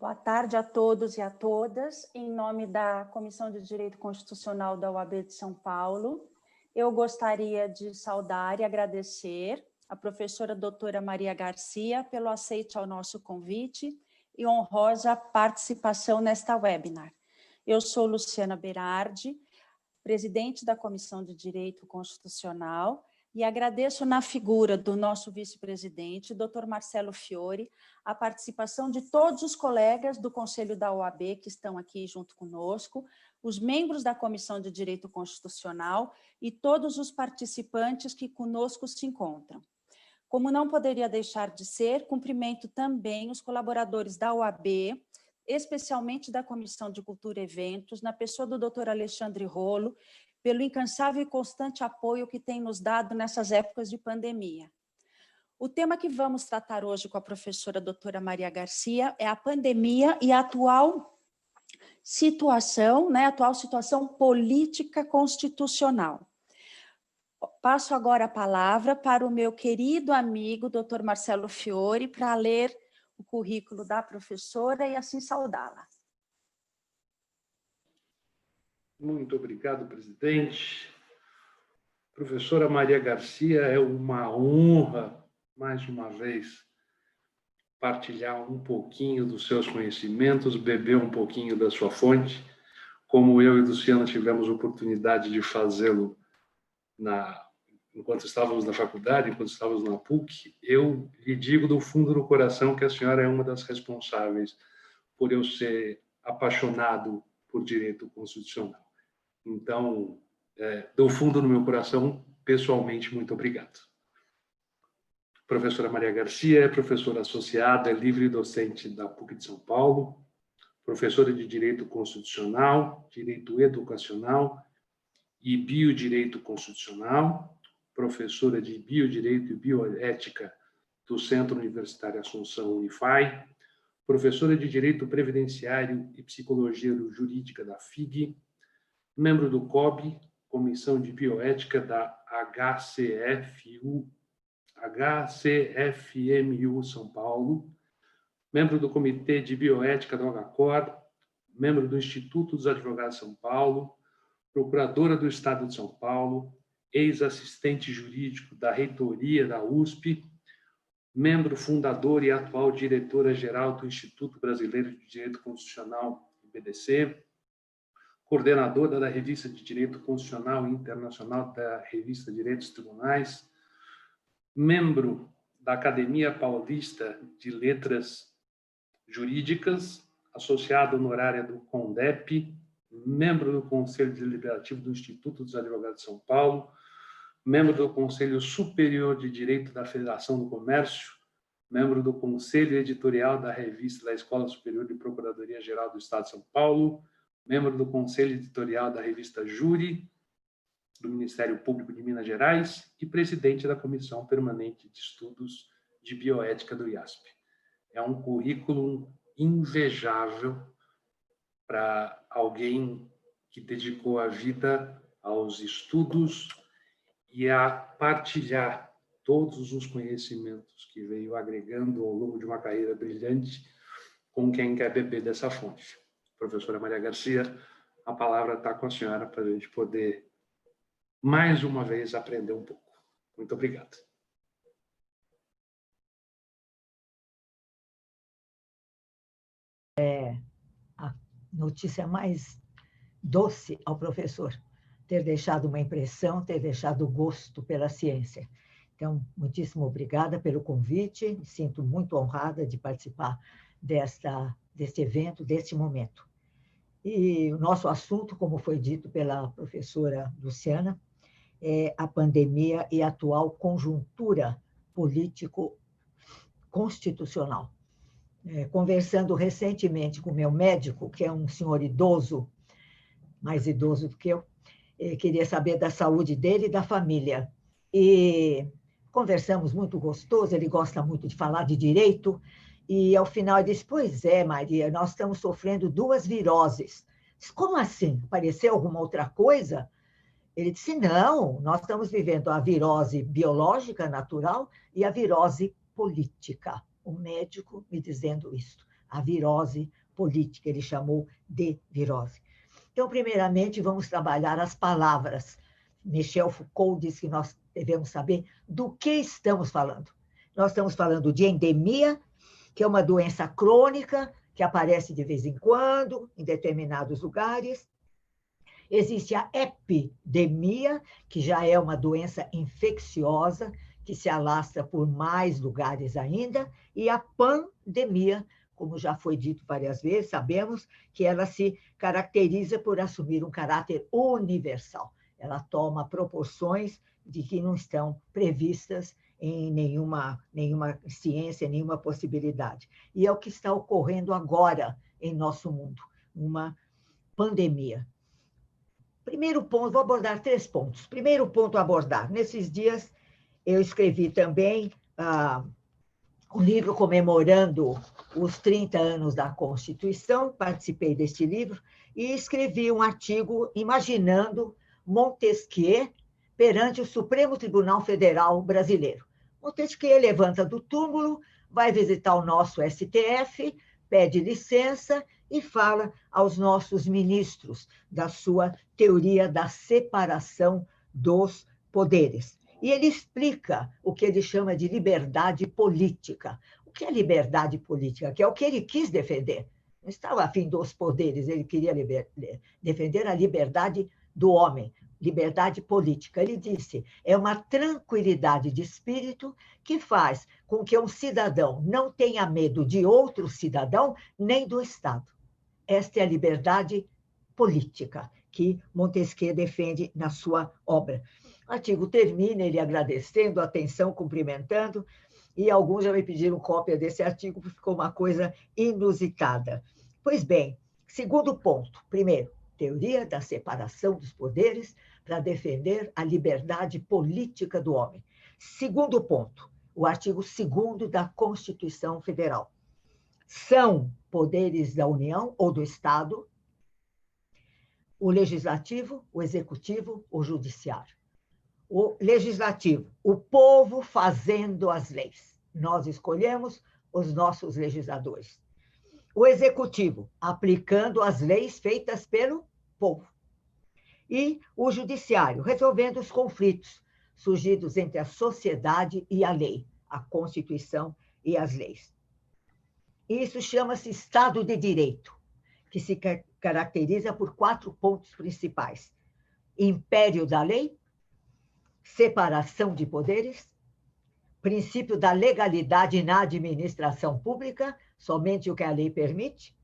Boa tarde a todos e a todas. Em nome da Comissão de Direito Constitucional da UAB de São Paulo, eu gostaria de saudar e agradecer a professora doutora Maria Garcia pelo aceite ao nosso convite e honrosa participação nesta webinar. Eu sou Luciana Berardi, presidente da Comissão de Direito Constitucional, e agradeço na figura do nosso vice-presidente, Dr. Marcelo Fiore, a participação de todos os colegas do Conselho da OAB que estão aqui junto conosco, os membros da Comissão de Direito Constitucional e todos os participantes que conosco se encontram. Como não poderia deixar de ser, cumprimento também os colaboradores da OAB, especialmente da Comissão de Cultura e Eventos, na pessoa do Dr. Alexandre Rolo, pelo incansável e constante apoio que tem nos dado nessas épocas de pandemia. O tema que vamos tratar hoje com a professora doutora Maria Garcia é a pandemia e a atual situação política constitucional. Passo agora a palavra para o meu querido amigo, doutor Marcelo Fiore, para ler o currículo da professora e assim saudá-la. Muito obrigado, presidente. Professora Maria Garcia, é uma honra, mais uma vez, partilhar um pouquinho dos seus conhecimentos, beber um pouquinho da sua fonte, como eu e Luciana tivemos oportunidade de fazê-lo enquanto estávamos na faculdade, enquanto estávamos na PUC. Eu lhe digo do fundo do coração que a senhora é uma das responsáveis por eu ser apaixonado por direito constitucional. Então, do fundo do meu coração, pessoalmente, muito obrigado. Professora Maria Garcia é professora associada, é livre docente da PUC de São Paulo, professora de Direito Constitucional, Direito Educacional e Biodireito Constitucional, professora de Biodireito e Bioética do Centro Universitário Assunção Unify, professora de Direito Previdenciário e Psicologia Jurídica da FIG, membro do COB, Comissão de Bioética da HCFMU São Paulo, membro do Comitê de Bioética do HCOR, membro do Instituto dos Advogados de São Paulo, procuradora do Estado de São Paulo, ex-assistente jurídico da Reitoria da USP, membro fundador e atual diretora-geral do Instituto Brasileiro de Direito Constitucional, IBDC, coordenadora da Revista de Direito Constitucional e Internacional da Revista Direitos Tribunais, membro da Academia Paulista de Letras Jurídicas, associada honorária do CONDEP, membro do Conselho Deliberativo do Instituto dos Advogados de São Paulo, membro do Conselho Superior de Direito da Federação do Comércio, membro do Conselho Editorial da Revista da Escola Superior de Procuradoria-Geral do Estado de São Paulo, membro do Conselho Editorial da Revista Júri, do Ministério Público de Minas Gerais e presidente da Comissão Permanente de Estudos de Bioética do IASP. É um currículo invejável para alguém que dedicou a vida aos estudos e a partilhar todos os conhecimentos que veio agregando ao longo de uma carreira brilhante com quem quer beber dessa fonte. Professora Maria Garcia, a palavra está com a senhora para a gente poder, mais uma vez, aprender um pouco. Muito obrigado. A notícia mais doce ao professor, ter deixado uma impressão, ter deixado gosto pela ciência. Então, muitíssimo obrigada pelo convite, me sinto muito honrada de participar deste evento, deste momento. E o nosso assunto, como foi dito pela professora Luciana, é a pandemia e a atual conjuntura político-constitucional. Conversando recentemente com o meu médico, que é um senhor idoso, mais idoso do que eu, queria saber da saúde dele e da família. E conversamos muito gostoso, ele gosta muito de falar de direito, e ao final ele disse, pois é, Maria, nós estamos sofrendo 2 viroses. Disse, como assim? Apareceu alguma outra coisa? Ele disse, não, nós estamos vivendo a virose biológica, natural, e a virose política. O médico me dizendo isso. a virose política, ele chamou de virose. Então, primeiramente, vamos trabalhar as palavras. Michel Foucault diz que nós devemos saber do que estamos falando. Nós estamos falando de endemia, que é uma doença crônica, que aparece de vez em quando, em determinados lugares. Existe a epidemia, que já é uma doença infecciosa, que se alastra por mais lugares ainda, e a pandemia, como já foi dito várias vezes, sabemos que ela se caracteriza por assumir um caráter universal. Ela toma proporções de que não estão previstas em nenhuma ciência, nenhuma possibilidade. E é o que está ocorrendo agora em nosso mundo, uma pandemia. Primeiro ponto, vou abordar 3 pontos. Primeiro ponto a abordar. Nesses dias, eu escrevi também um livro comemorando os 30 anos da Constituição, participei deste livro, e escrevi um artigo imaginando Montesquieu perante o Supremo Tribunal Federal brasileiro. Montesquieu levanta do túmulo, vai visitar o nosso STF, pede licença e fala aos nossos ministros da sua teoria da separação dos poderes. E ele explica o que ele chama de liberdade política. O que é liberdade política? Que é o que ele quis defender. Não estava a fim dos poderes, ele queria defender a liberdade do homem, liberdade política. Ele disse, é uma tranquilidade de espírito que faz com que um cidadão não tenha medo de outro cidadão, nem do Estado. Esta é a liberdade política que Montesquieu defende na sua obra. O artigo termina ele agradecendo a atenção, cumprimentando, e alguns já me pediram cópia desse artigo, porque ficou uma coisa inusitada. Pois bem, segundo ponto. Primeiro, teoria da separação dos poderes para defender a liberdade política do homem. Segundo ponto, o artigo 2º da Constituição Federal. São poderes da União ou do Estado o legislativo, o executivo, o judiciário. O legislativo, o povo fazendo as leis. Nós escolhemos os nossos legisladores. O executivo, aplicando as leis feitas pelo povo. E o judiciário, resolvendo os conflitos surgidos entre a sociedade e a lei, a Constituição e as leis. Isso chama-se Estado de Direito, que se caracteriza por 4 pontos principais: império da lei, separação de poderes, princípio da legalidade na administração pública, somente o que a lei permite,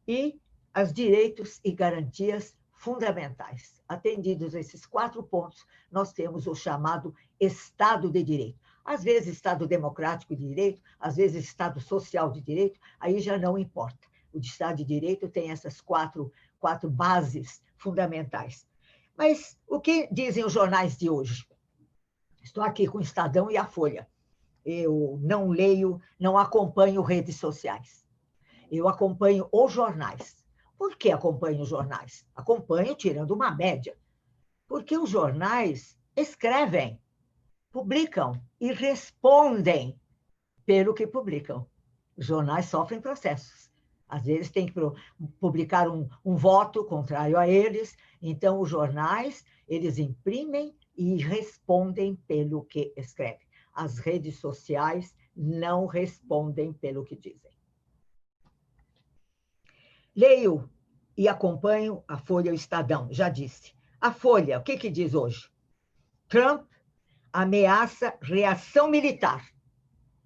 e os direitos e garantias fundamentais. Atendidos esses 4 pontos, nós temos o chamado Estado de Direito. Às vezes, Estado democrático de direito, às vezes, Estado social de direito, aí já não importa. O Estado de Direito tem essas quatro bases fundamentais. Mas o que dizem os jornais de hoje? Estou aqui com o Estadão e a Folha. Eu não leio, não acompanho redes sociais. Eu acompanho os jornais. Por que acompanho os jornais? Acompanho tirando uma média. Porque os jornais escrevem, publicam e respondem pelo que publicam. Os jornais sofrem processos. Às vezes tem que publicar um voto contrário a eles. Então, os jornais, eles imprimem e respondem pelo que escrevem. As redes sociais não respondem pelo que dizem. Leio e acompanho a Folha e o Estadão, já disse. A Folha, o que diz hoje? Trump ameaça reação militar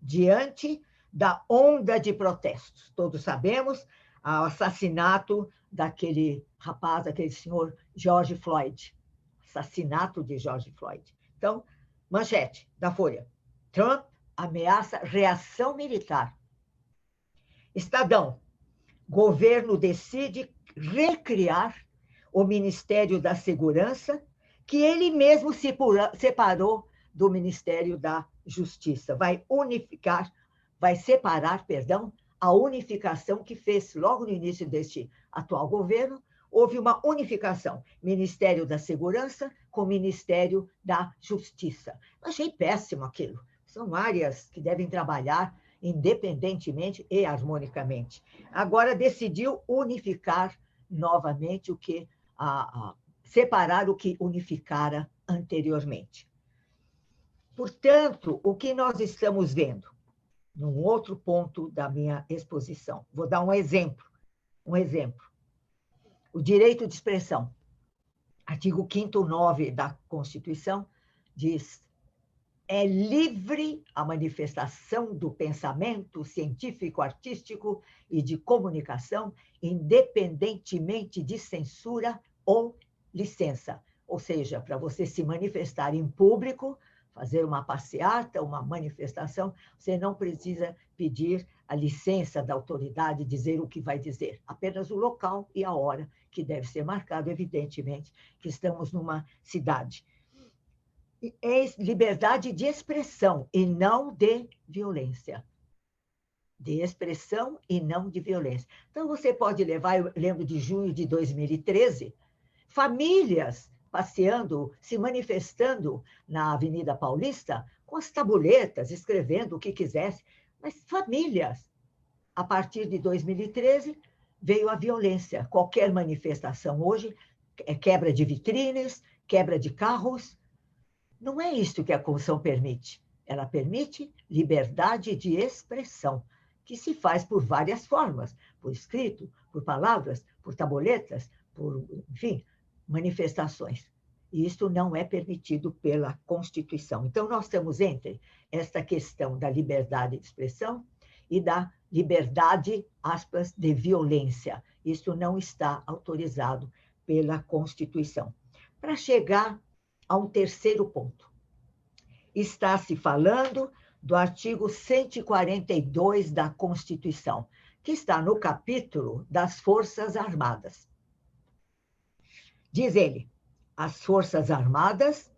diante da onda de protestos. Todos sabemos o assassinato daquele rapaz, daquele senhor George Floyd. Assassinato de George Floyd. Então, manchete da Folha. Trump ameaça reação militar. Estadão. Governo decide recriar o Ministério da Segurança, que ele mesmo separou do Ministério da Justiça. Vai separar, a unificação que fez logo no início deste atual governo. Houve uma unificação, Ministério da Segurança com Ministério da Justiça. Achei péssimo aquilo. São áreas que devem trabalhar independentemente e harmonicamente. Agora decidiu unificar novamente o que separar o que unificara anteriormente. Portanto, o que nós estamos vendo, num outro ponto da minha exposição, vou dar um exemplo. O direito de expressão. Artigo 5º, 9 da Constituição diz: é livre a manifestação do pensamento científico, artístico e de comunicação, independentemente de censura ou licença. Ou seja, para você se manifestar em público, fazer uma passeata, uma manifestação, você não precisa pedir a licença da autoridade, dizer o que vai dizer, apenas o local e a hora que deve ser marcado, evidentemente, que estamos numa cidade. É liberdade de expressão e não de violência. De expressão e não de violência. Então, você pode levar, eu lembro de junho de 2013, famílias passeando, se manifestando na Avenida Paulista, com as tabuletas, escrevendo o que quisesse, mas famílias. A partir de 2013, veio a violência. Qualquer manifestação hoje é quebra de vitrines, quebra de carros. Não é isso que a Constituição permite. Ela permite liberdade de expressão, que se faz por várias formas, por escrito, por palavras, por tabuletas, por, enfim, manifestações. E isso não é permitido pela Constituição. Então, nós estamos entre esta questão da liberdade de expressão e da liberdade, aspas, de violência. Isso não está autorizado pela Constituição. Para chegar a um terceiro ponto. Está se falando do artigo 142 da Constituição, que está no capítulo das Forças Armadas. Diz ele, as Forças Armadas,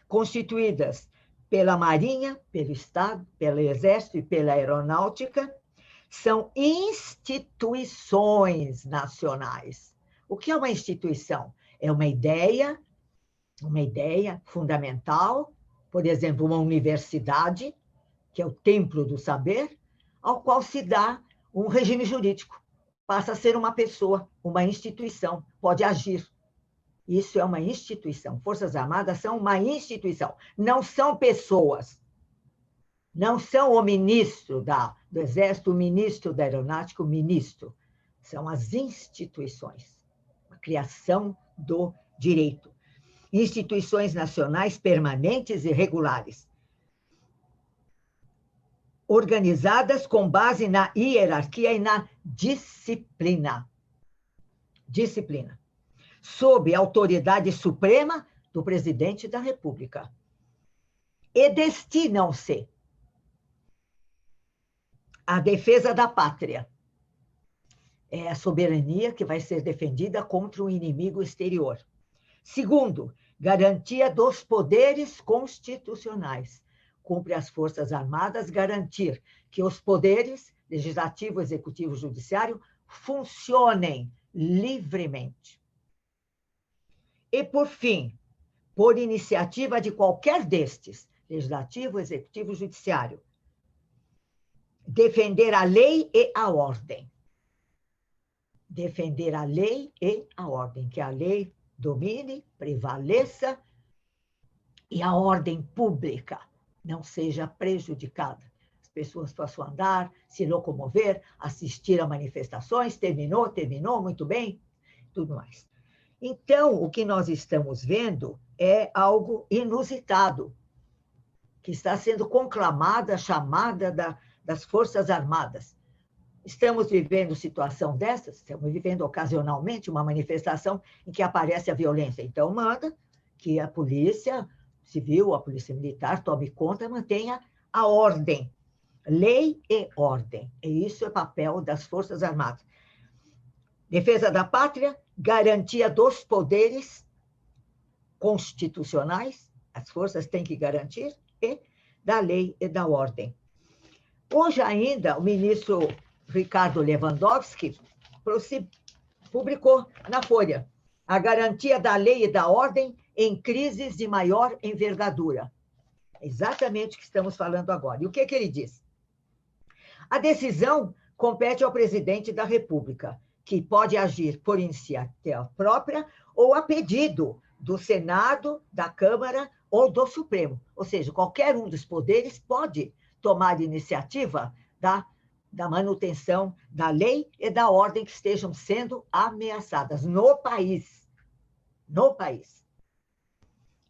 constituídas pela Marinha, pelo Estado, pelo Exército e pela Aeronáutica, são instituições nacionais. O que é uma instituição? É uma ideia fundamental, por exemplo, uma universidade, que é o templo do saber, ao qual se dá um regime jurídico. Passa a ser uma pessoa, uma instituição, pode agir. Isso é uma instituição. Forças Armadas são uma instituição, não são pessoas. Não são o ministro do Exército, o ministro da Aeronáutica, o ministro. São as instituições, a criação do direito. Instituições nacionais permanentes e regulares, organizadas com base na hierarquia e na disciplina. Disciplina. Sob a autoridade suprema do presidente da República. E destinam-se à defesa da pátria. É a soberania que vai ser defendida contra o inimigo exterior. Segundo, garantia dos poderes constitucionais. Cumpre às Forças Armadas garantir que os poderes, legislativo, executivo, judiciário, funcionem livremente. E, por fim, por iniciativa de qualquer destes, legislativo, executivo, judiciário, defender a lei e a ordem. Defender a lei e a ordem, que a lei domine, prevaleça e a ordem pública não seja prejudicada. As pessoas possam andar, se locomover, assistir a manifestações, terminou, muito bem, tudo mais. Então, o que nós estamos vendo é algo inusitado, que está sendo conclamada, chamada das Forças Armadas. Estamos vivendo situação dessas, estamos vivendo ocasionalmente uma manifestação em que aparece a violência. Então, manda que a polícia civil, a polícia militar tome conta e mantenha a ordem. Lei e ordem. E isso é papel das Forças Armadas. Defesa da pátria, garantia dos poderes constitucionais, as forças têm que garantir, e da lei e da ordem. Hoje ainda, o ministro Ricardo Lewandowski publicou na Folha a garantia da lei e da ordem em crises de maior envergadura. Exatamente o que estamos falando agora. E o que ele diz? A decisão compete ao presidente da República, que pode agir por iniciativa própria ou a pedido do Senado, da Câmara ou do Supremo. Ou seja, qualquer um dos poderes pode tomar iniciativa da manutenção da lei e da ordem que estejam sendo ameaçadas no país. No país.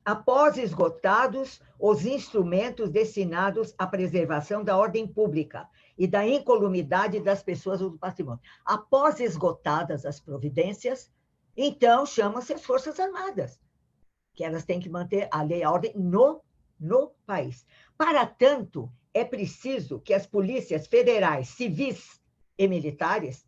Após esgotados os instrumentos destinados à preservação da ordem pública e da incolumidade das pessoas ou do patrimônio. Após esgotadas as providências, então chamam-se as Forças Armadas, que elas têm que manter a lei e a ordem no país. Para tanto, é preciso que as polícias federais, civis e militares,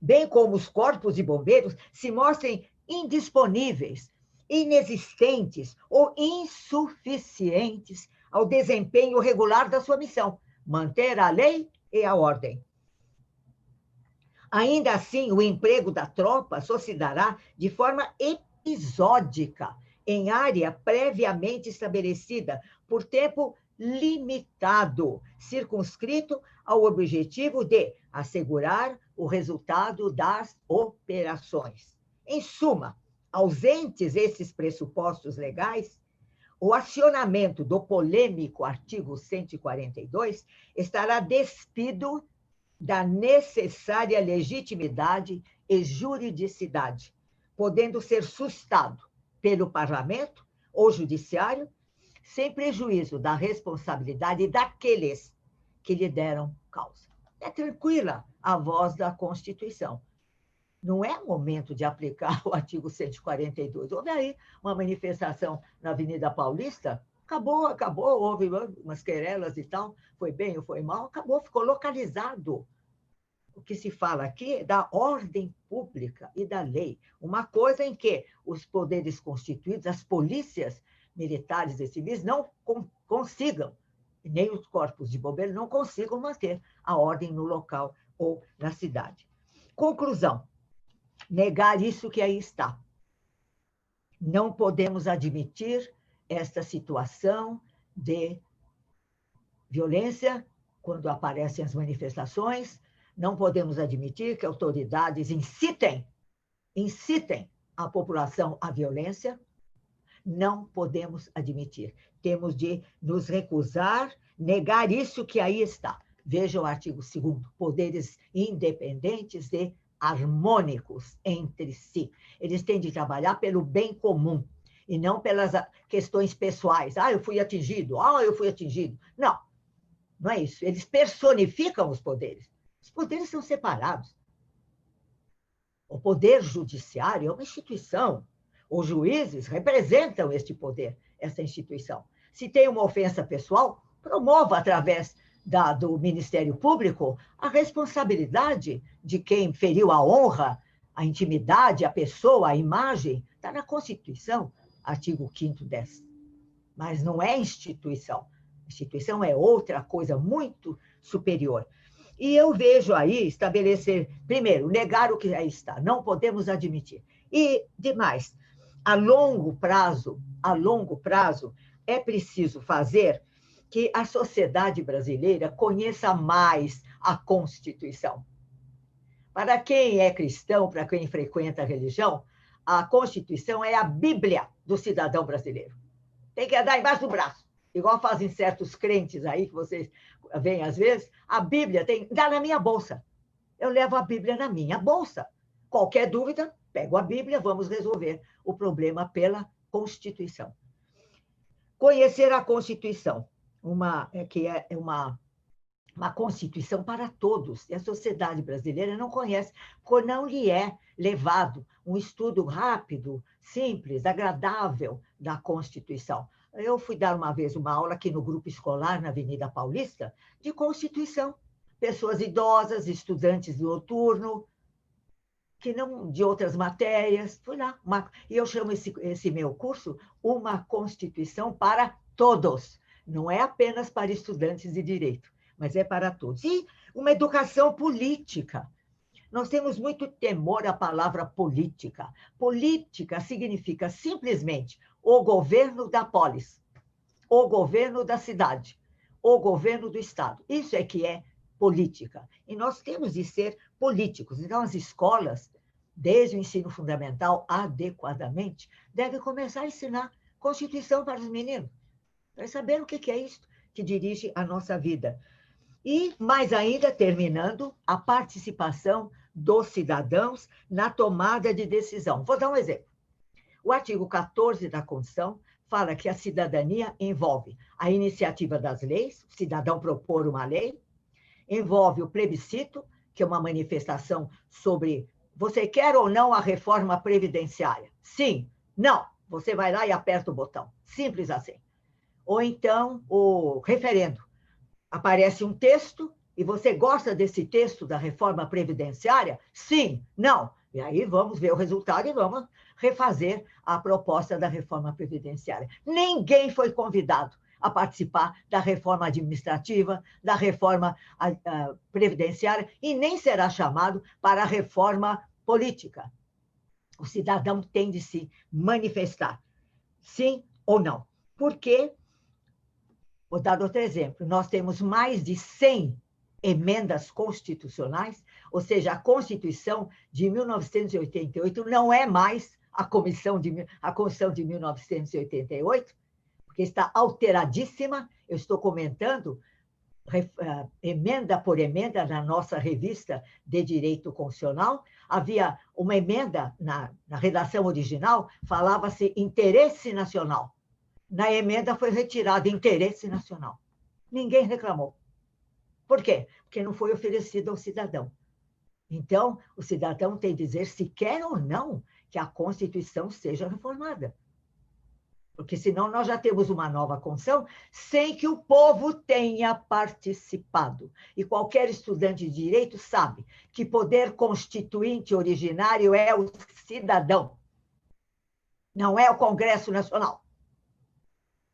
bem como os corpos de bombeiros, se mostrem indisponíveis, inexistentes ou insuficientes ao desempenho regular da sua missão, manter a lei e a ordem. Ainda assim, o emprego da tropa só se dará de forma episódica, em área previamente estabelecida, por tempo limitado, circunscrito ao objetivo de assegurar o resultado das operações. Em suma, ausentes esses pressupostos legais, o acionamento do polêmico artigo 142 estará despido da necessária legitimidade e juridicidade, podendo ser sustado pelo Parlamento ou Judiciário, sem prejuízo da responsabilidade daqueles que lhe deram causa. É tranquila a voz da Constituição. Não é momento de aplicar o artigo 142. Houve aí uma manifestação na Avenida Paulista, acabou, houve umas querelas e tal, foi bem ou foi mal, acabou, ficou localizado. O que se fala aqui é da ordem pública e da lei. Uma coisa em que os poderes constituídos, as polícias militares e civis, não consigam, nem os corpos de bombeiros não consigam manter a ordem no local ou na cidade. Conclusão. Negar isso que aí está. Não podemos admitir esta situação de violência quando aparecem as manifestações. Não podemos admitir que autoridades incitem a população à violência. Não podemos admitir. Temos de nos recusar, negar isso que aí está. Veja o artigo 2º, poderes independentes e harmônicos entre si. Eles têm de trabalhar pelo bem comum e não pelas questões pessoais. Eu fui atingido. Eu fui atingido. Não, não é isso. Eles personificam os poderes. Os poderes são separados. O poder judiciário é uma instituição. Os juízes representam este poder, essa instituição. Se tem uma ofensa pessoal, promova através do Ministério Público a responsabilidade de quem feriu a honra, a intimidade, a pessoa, a imagem. Está na Constituição, artigo 5º, 10º. Mas não é instituição. Instituição é outra coisa muito superior. E eu vejo aí estabelecer, primeiro, negar o que aí está. Não podemos admitir. E, demais, a longo prazo, é preciso fazer que a sociedade brasileira conheça mais a Constituição. Para quem é cristão, para quem frequenta a religião, a Constituição é a Bíblia do cidadão brasileiro. Tem que andar embaixo do braço, igual fazem certos crentes aí, que vocês veem às vezes. A Bíblia dá na minha bolsa. Eu levo a Bíblia na minha bolsa. Qualquer dúvida, pego a Bíblia, vamos resolver o problema pela Constituição. Conhecer a Constituição, que é uma Constituição para todos, e a sociedade brasileira não conhece, porque não lhe é levado um estudo rápido, simples, agradável da Constituição. Eu fui dar uma vez uma aula aqui no grupo escolar, na Avenida Paulista, de Constituição. Pessoas idosas, estudantes noturno, que não de outras matérias. Fui lá. E eu chamo esse meu curso Uma Constituição para Todos. Não é apenas para estudantes de direito, mas é para todos. E uma educação política. Nós temos muito temor à palavra política. Política significa simplesmente o governo da polis, o governo da cidade, o governo do Estado. Isso é que é política. E nós temos de ser políticos. Então, as escolas, desde o ensino fundamental, adequadamente, devem começar a ensinar Constituição para os meninos, para saber o que é isso que dirige a nossa vida. E, mais ainda, terminando, a participação dos cidadãos na tomada de decisão. Vou dar um exemplo. O artigo 14 da Constituição fala que a cidadania envolve a iniciativa das leis, o cidadão propor uma lei, envolve o plebiscito, que é uma manifestação sobre você quer ou não a reforma previdenciária. Sim, não, você vai lá e aperta o botão. Simples assim. Ou então o referendo. Aparece um texto e você gosta desse texto da reforma previdenciária? Sim, não. E aí vamos ver o resultado e vamos refazer a proposta da reforma previdenciária. Ninguém foi convidado a participar da reforma administrativa, da reforma previdenciária, e nem será chamado para a reforma política. O cidadão tem de se manifestar, sim ou não. Porque, vou dar outro exemplo, nós temos mais de 100 emendas constitucionais, ou seja, a Constituição de 1988 não é mais a Constituição de 1988, porque está alteradíssima. Eu estou comentando emenda por emenda na nossa revista de Direito Constitucional. Havia uma emenda na redação original, falava-se interesse nacional. Na emenda foi retirado interesse nacional. Ninguém reclamou. Por quê? Porque não foi oferecido ao cidadão. Então, o cidadão tem de dizer se quer ou não que a Constituição seja reformada. Porque senão nós já temos uma nova Constituição sem que o povo tenha participado. E qualquer estudante de direito sabe que poder constituinte originário é o cidadão, não é o Congresso Nacional.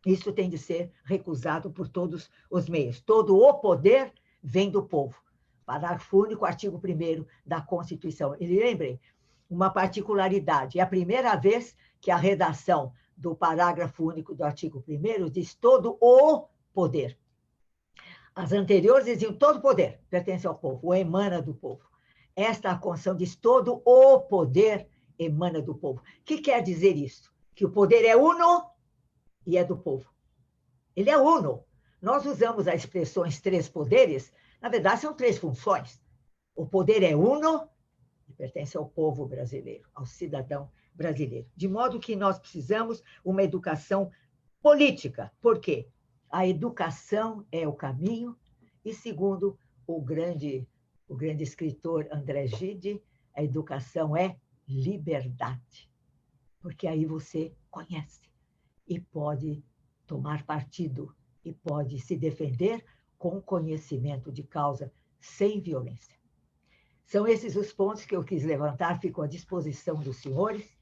Isso tem de ser recusado por todos os meios. Todo o poder vem do povo. Parágrafo único, artigo 1º da Constituição. E lembrem, uma particularidade, é a primeira vez que a redação do parágrafo único do artigo 1º diz todo o poder. As anteriores diziam todo o poder pertence ao povo, ou emana do povo. Esta Constituição diz todo o poder emana do povo. O que quer dizer isso? Que o poder é uno e é do povo. Ele é uno. Nós usamos as expressões três poderes, na verdade são três funções. O poder é uno e pertence ao povo brasileiro, ao cidadão brasileiro. De modo que nós precisamos uma educação política. Por quê? A educação é o caminho, e segundo o grande escritor André Gide, a educação é liberdade. Porque aí você conhece e pode tomar partido e pode se defender com conhecimento de causa, sem violência. São esses os pontos que eu quis levantar, fico à disposição dos senhores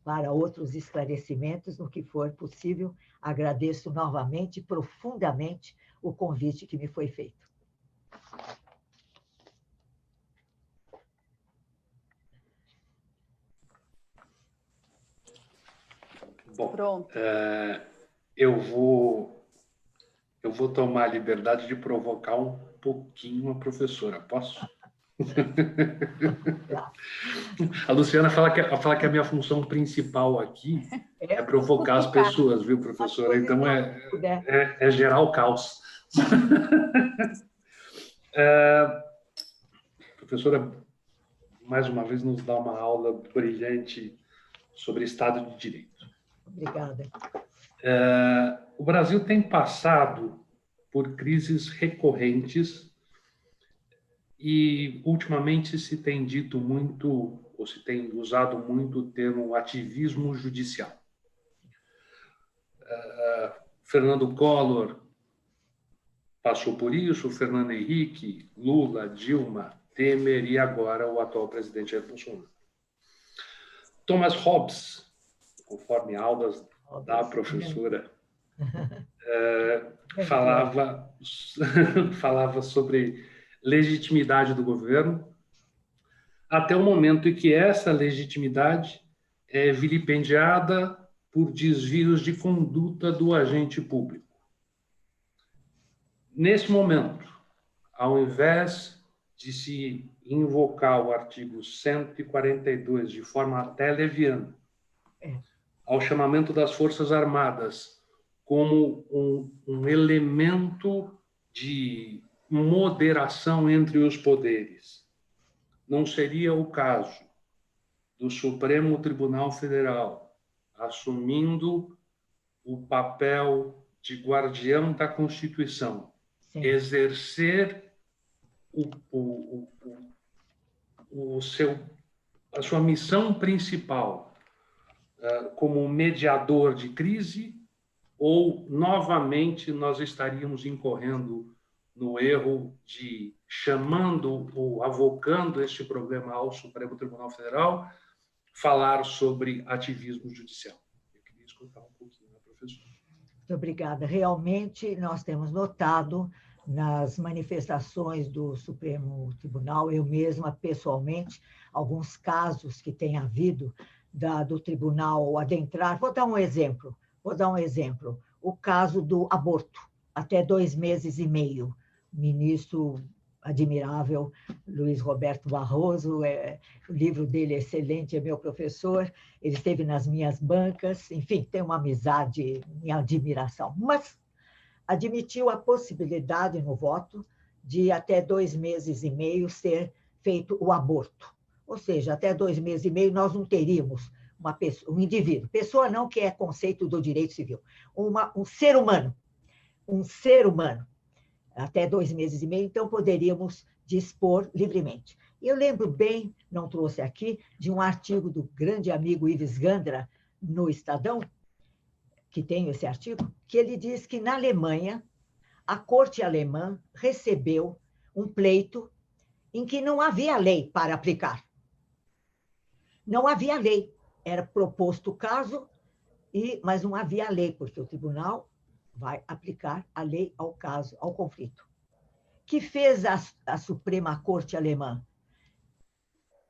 para outros esclarecimentos no que for possível. Agradeço novamente, profundamente, o convite que me foi feito. Bom, pronto. Eu vou tomar a liberdade de provocar um pouquinho a professora. Posso? A Luciana fala que a minha função principal aqui é provocar as pessoas, viu, professora? Então, é gerar o caos. Professora, mais uma vez, nos dá uma aula brilhante sobre Estado de Direito. Obrigada. O Brasil tem passado por crises recorrentes e, ultimamente, se tem dito muito, ou se tem usado muito o termo ativismo judicial. Fernando Collor passou por isso, Fernando Henrique, Lula, Dilma, Temer e agora o atual presidente Jair Bolsonaro. Thomas Hobbes, conforme aulas da professora, falava sobre legitimidade do governo, até o momento em que essa legitimidade é vilipendiada por desvios de conduta do agente público. Nesse momento, ao invés de se invocar o artigo 142 de forma até leviana, ao chamamento das Forças Armadas como um elemento de moderação entre os poderes, não seria o caso do Supremo Tribunal Federal assumindo o papel de guardião da Constituição, sim, exercer a sua missão principal como mediador de crise, ou novamente nós estaríamos incorrendo no erro de chamando ou avocando este problema ao Supremo Tribunal Federal, falar sobre ativismo judicial. Eu queria escutar um pouquinho da professora. Muito obrigada. Realmente, nós temos notado nas manifestações do Supremo Tribunal, eu mesma, pessoalmente, alguns casos que tem havido do tribunal adentrar. Vou dar um exemplo. O caso do aborto, até 2 meses e meio. O ministro admirável Luiz Roberto Barroso, o livro dele é excelente, é meu professor, ele esteve nas minhas bancas, enfim, tem uma amizade e admiração. Mas admitiu a possibilidade no voto de até 2 meses e meio ser feito o aborto. Ou seja, até 2 meses e meio nós não teríamos uma pessoa, um indivíduo, pessoa não que é conceito do direito civil, um ser humano, até 2 meses e meio, então poderíamos dispor livremente. Eu lembro bem, não trouxe aqui, de um artigo do grande amigo Ives Gandra, no Estadão, que tem esse artigo, que ele diz que na Alemanha, a corte alemã recebeu um pleito em que não havia lei para aplicar. Não havia lei. Era proposto o caso, mas não havia lei, porque o tribunal vai aplicar a lei ao caso, ao conflito. Que fez a Suprema Corte Alemã?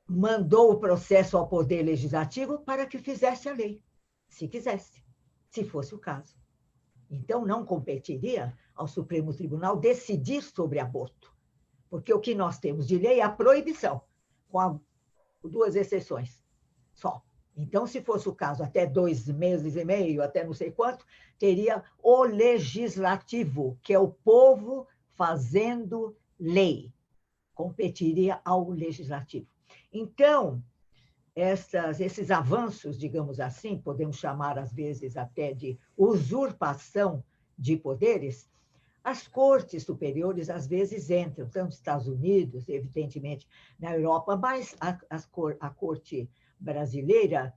Mandou o processo ao Poder Legislativo para que fizesse a lei, se quisesse, se fosse o caso. Então, não competiria ao Supremo Tribunal decidir sobre aborto, porque o que nós temos de lei é a proibição, com 2 exceções só. Então, se fosse o caso, até 2 meses e meio, até não sei quanto, teria o legislativo, que é o povo fazendo lei, competiria ao legislativo. Então, esses avanços, digamos assim, podemos chamar às vezes até de usurpação de poderes, as cortes superiores às vezes entram, tanto nos Estados Unidos, evidentemente, na Europa, mas a corte brasileira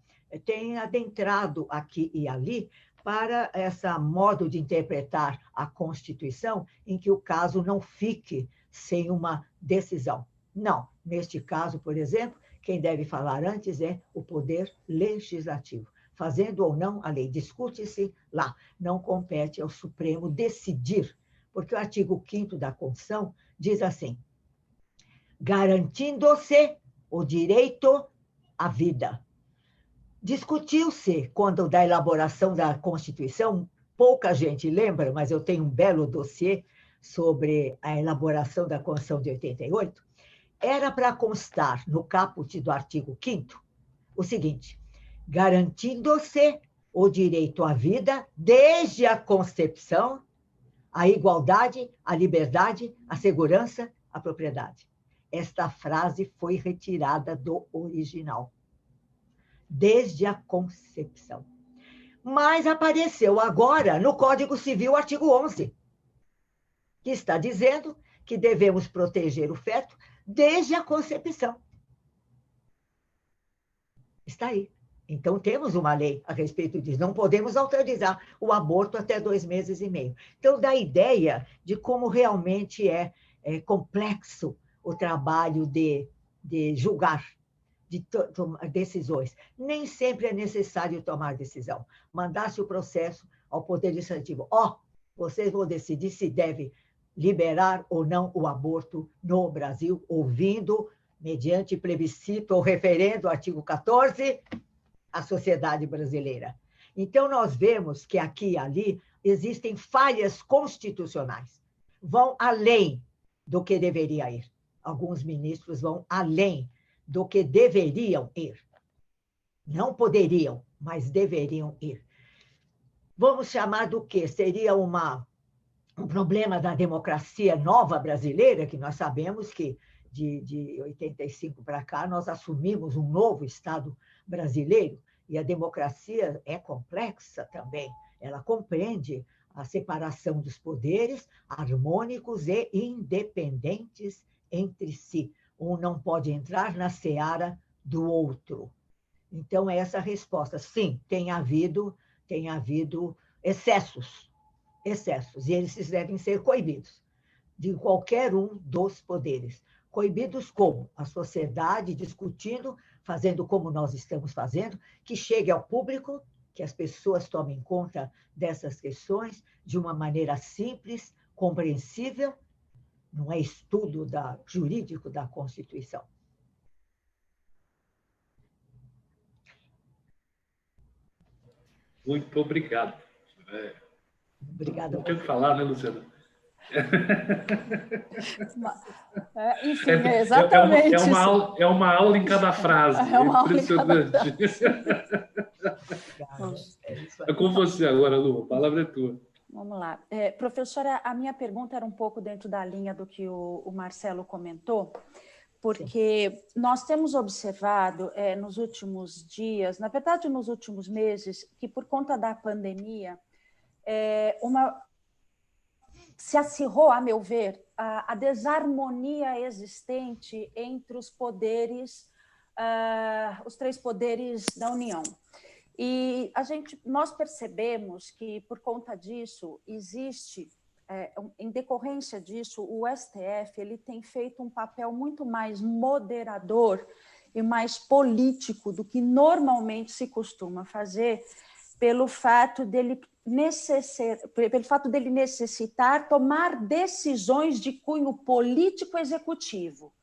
tem adentrado aqui e ali para esse modo de interpretar a Constituição em que o caso não fique sem uma decisão. Não, neste caso, por exemplo, quem deve falar antes é o Poder Legislativo. Fazendo ou não a lei, discute-se lá, não compete ao Supremo decidir, porque o artigo 5º da Constituição diz assim: garantindo-se o direito à vida. Discutiu-se, quando da elaboração da Constituição, pouca gente lembra, mas eu tenho um belo dossiê sobre a elaboração da Constituição de 88, era para constar no caput do artigo 5º o seguinte: garantindo-se o direito à vida desde a concepção, a igualdade, a liberdade, a segurança, a propriedade. Esta frase foi retirada do original. Desde a concepção. Mas apareceu agora no Código Civil, o artigo 11, que está dizendo que devemos proteger o feto desde a concepção. Está aí. Então, temos uma lei a respeito disso. Não podemos autorizar o aborto até 2 meses e meio. Então, dá ideia de como realmente é complexo o trabalho de julgar, de tomar decisões. Nem sempre é necessário tomar decisão. Mandar-se o processo ao Poder Legislativo. Vocês vão decidir se deve liberar ou não o aborto no Brasil, ouvindo, mediante plebiscito ou referendo, artigo 14, a sociedade brasileira. Então, nós vemos que aqui e ali existem falhas constitucionais. Vão além do que deveria ir. Alguns ministros vão além do que deveriam ir. Não poderiam, mas deveriam ir. Vamos chamar do quê? Seria um problema da democracia nova brasileira, que nós sabemos que de 85 para cá nós assumimos um novo Estado brasileiro, e a democracia é complexa também. Ela compreende a separação dos poderes harmônicos e independentes entre si. Um não pode entrar na seara do outro. Então, essa resposta, sim, tem havido excessos, e eles devem ser coibidos de qualquer um dos poderes. Coibidos como? A sociedade discutindo, fazendo como nós estamos fazendo, que chegue ao público, que as pessoas tomem conta dessas questões de uma maneira simples, compreensível, não é estudo jurídico da Constituição. Muito obrigado. Obrigada. Não tenho o que falar, né, Luciana? Enfim, exatamente é uma aula em cada frase. É impressionante. É com você agora, Lu. A palavra é tua. Vamos lá. Professora, a minha pergunta era um pouco dentro da linha do que o Marcelo comentou, porque nós temos observado nos últimos dias, na verdade, nos últimos meses, que por conta da pandemia, se acirrou, a meu ver, a desarmonia existente entre os poderes, os três poderes da União. E nós percebemos que, por conta disso, existe, em decorrência disso, o STF ele tem feito um papel muito mais moderador e mais político do que normalmente se costuma fazer, pelo fato dele necessitar tomar decisões de cunho político-executivo,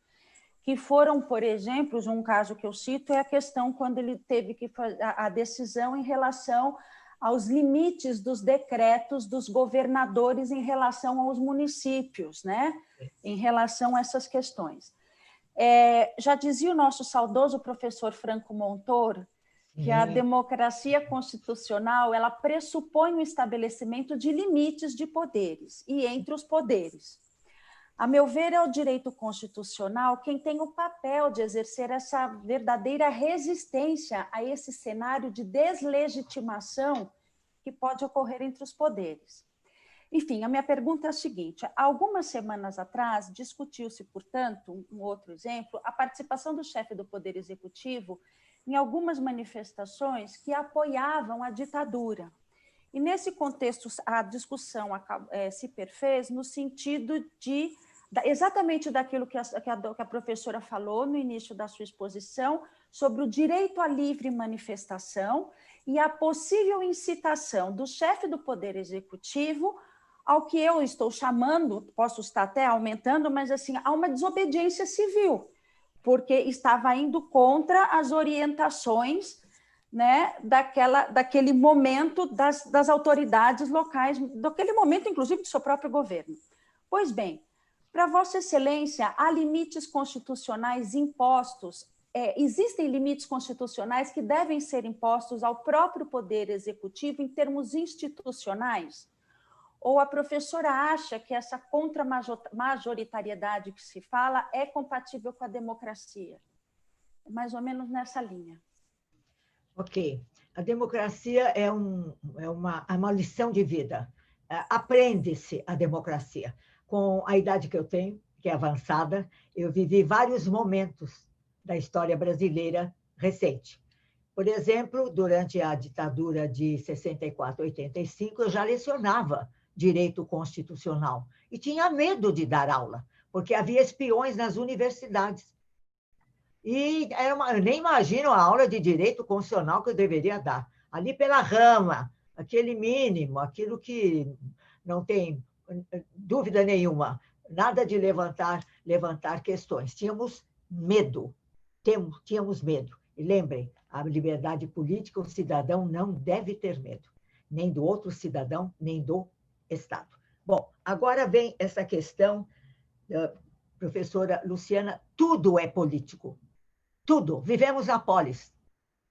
que foram, por exemplo, um caso que eu cito é a questão quando ele teve que fazer a decisão em relação aos limites dos decretos dos governadores em relação aos municípios, né? Em relação a essas questões. Já dizia o nosso saudoso professor Franco Montoro que a democracia constitucional ela pressupõe o estabelecimento de limites de poderes e entre os poderes. A meu ver, é o direito constitucional quem tem o papel de exercer essa verdadeira resistência a esse cenário de deslegitimação que pode ocorrer entre os poderes. Enfim, a minha pergunta é a seguinte: há algumas semanas atrás, discutiu-se, portanto, um outro exemplo, a participação do chefe do Poder Executivo em algumas manifestações que apoiavam a ditadura. E, nesse contexto, a discussão se perfez no sentido de exatamente daquilo que a professora falou no início da sua exposição, sobre o direito à livre manifestação e a possível incitação do chefe do Poder Executivo ao que eu estou chamando, posso estar até aumentando, mas assim, a uma desobediência civil, porque estava indo contra as orientações, né, daquele momento das autoridades locais, daquele momento, inclusive, do seu próprio governo. Pois bem, para Vossa Excelência, há limites constitucionais impostos, existem limites constitucionais que devem ser impostos ao próprio Poder Executivo em termos institucionais? Ou a professora acha que essa contra-majoritariedade que se fala é compatível com a democracia? Mais ou menos nessa linha. Ok. A democracia é uma lição de vida. Aprende-se a democracia. Com a idade que eu tenho, que é avançada, eu vivi vários momentos da história brasileira recente. Por exemplo, durante a ditadura de 64 a 85, eu já lecionava direito constitucional e tinha medo de dar aula, porque havia espiões nas universidades. E eu nem imagino a aula de direito constitucional que eu deveria dar. Ali pela rama, aquele mínimo, aquilo que não tem dúvida nenhuma, nada de levantar questões. Tínhamos medo, tínhamos medo. E lembrem, a liberdade política, o cidadão não deve ter medo, nem do outro cidadão, nem do Estado. Bom, agora vem essa questão professora Luciana, tudo é político. Tudo. Vivemos na polis.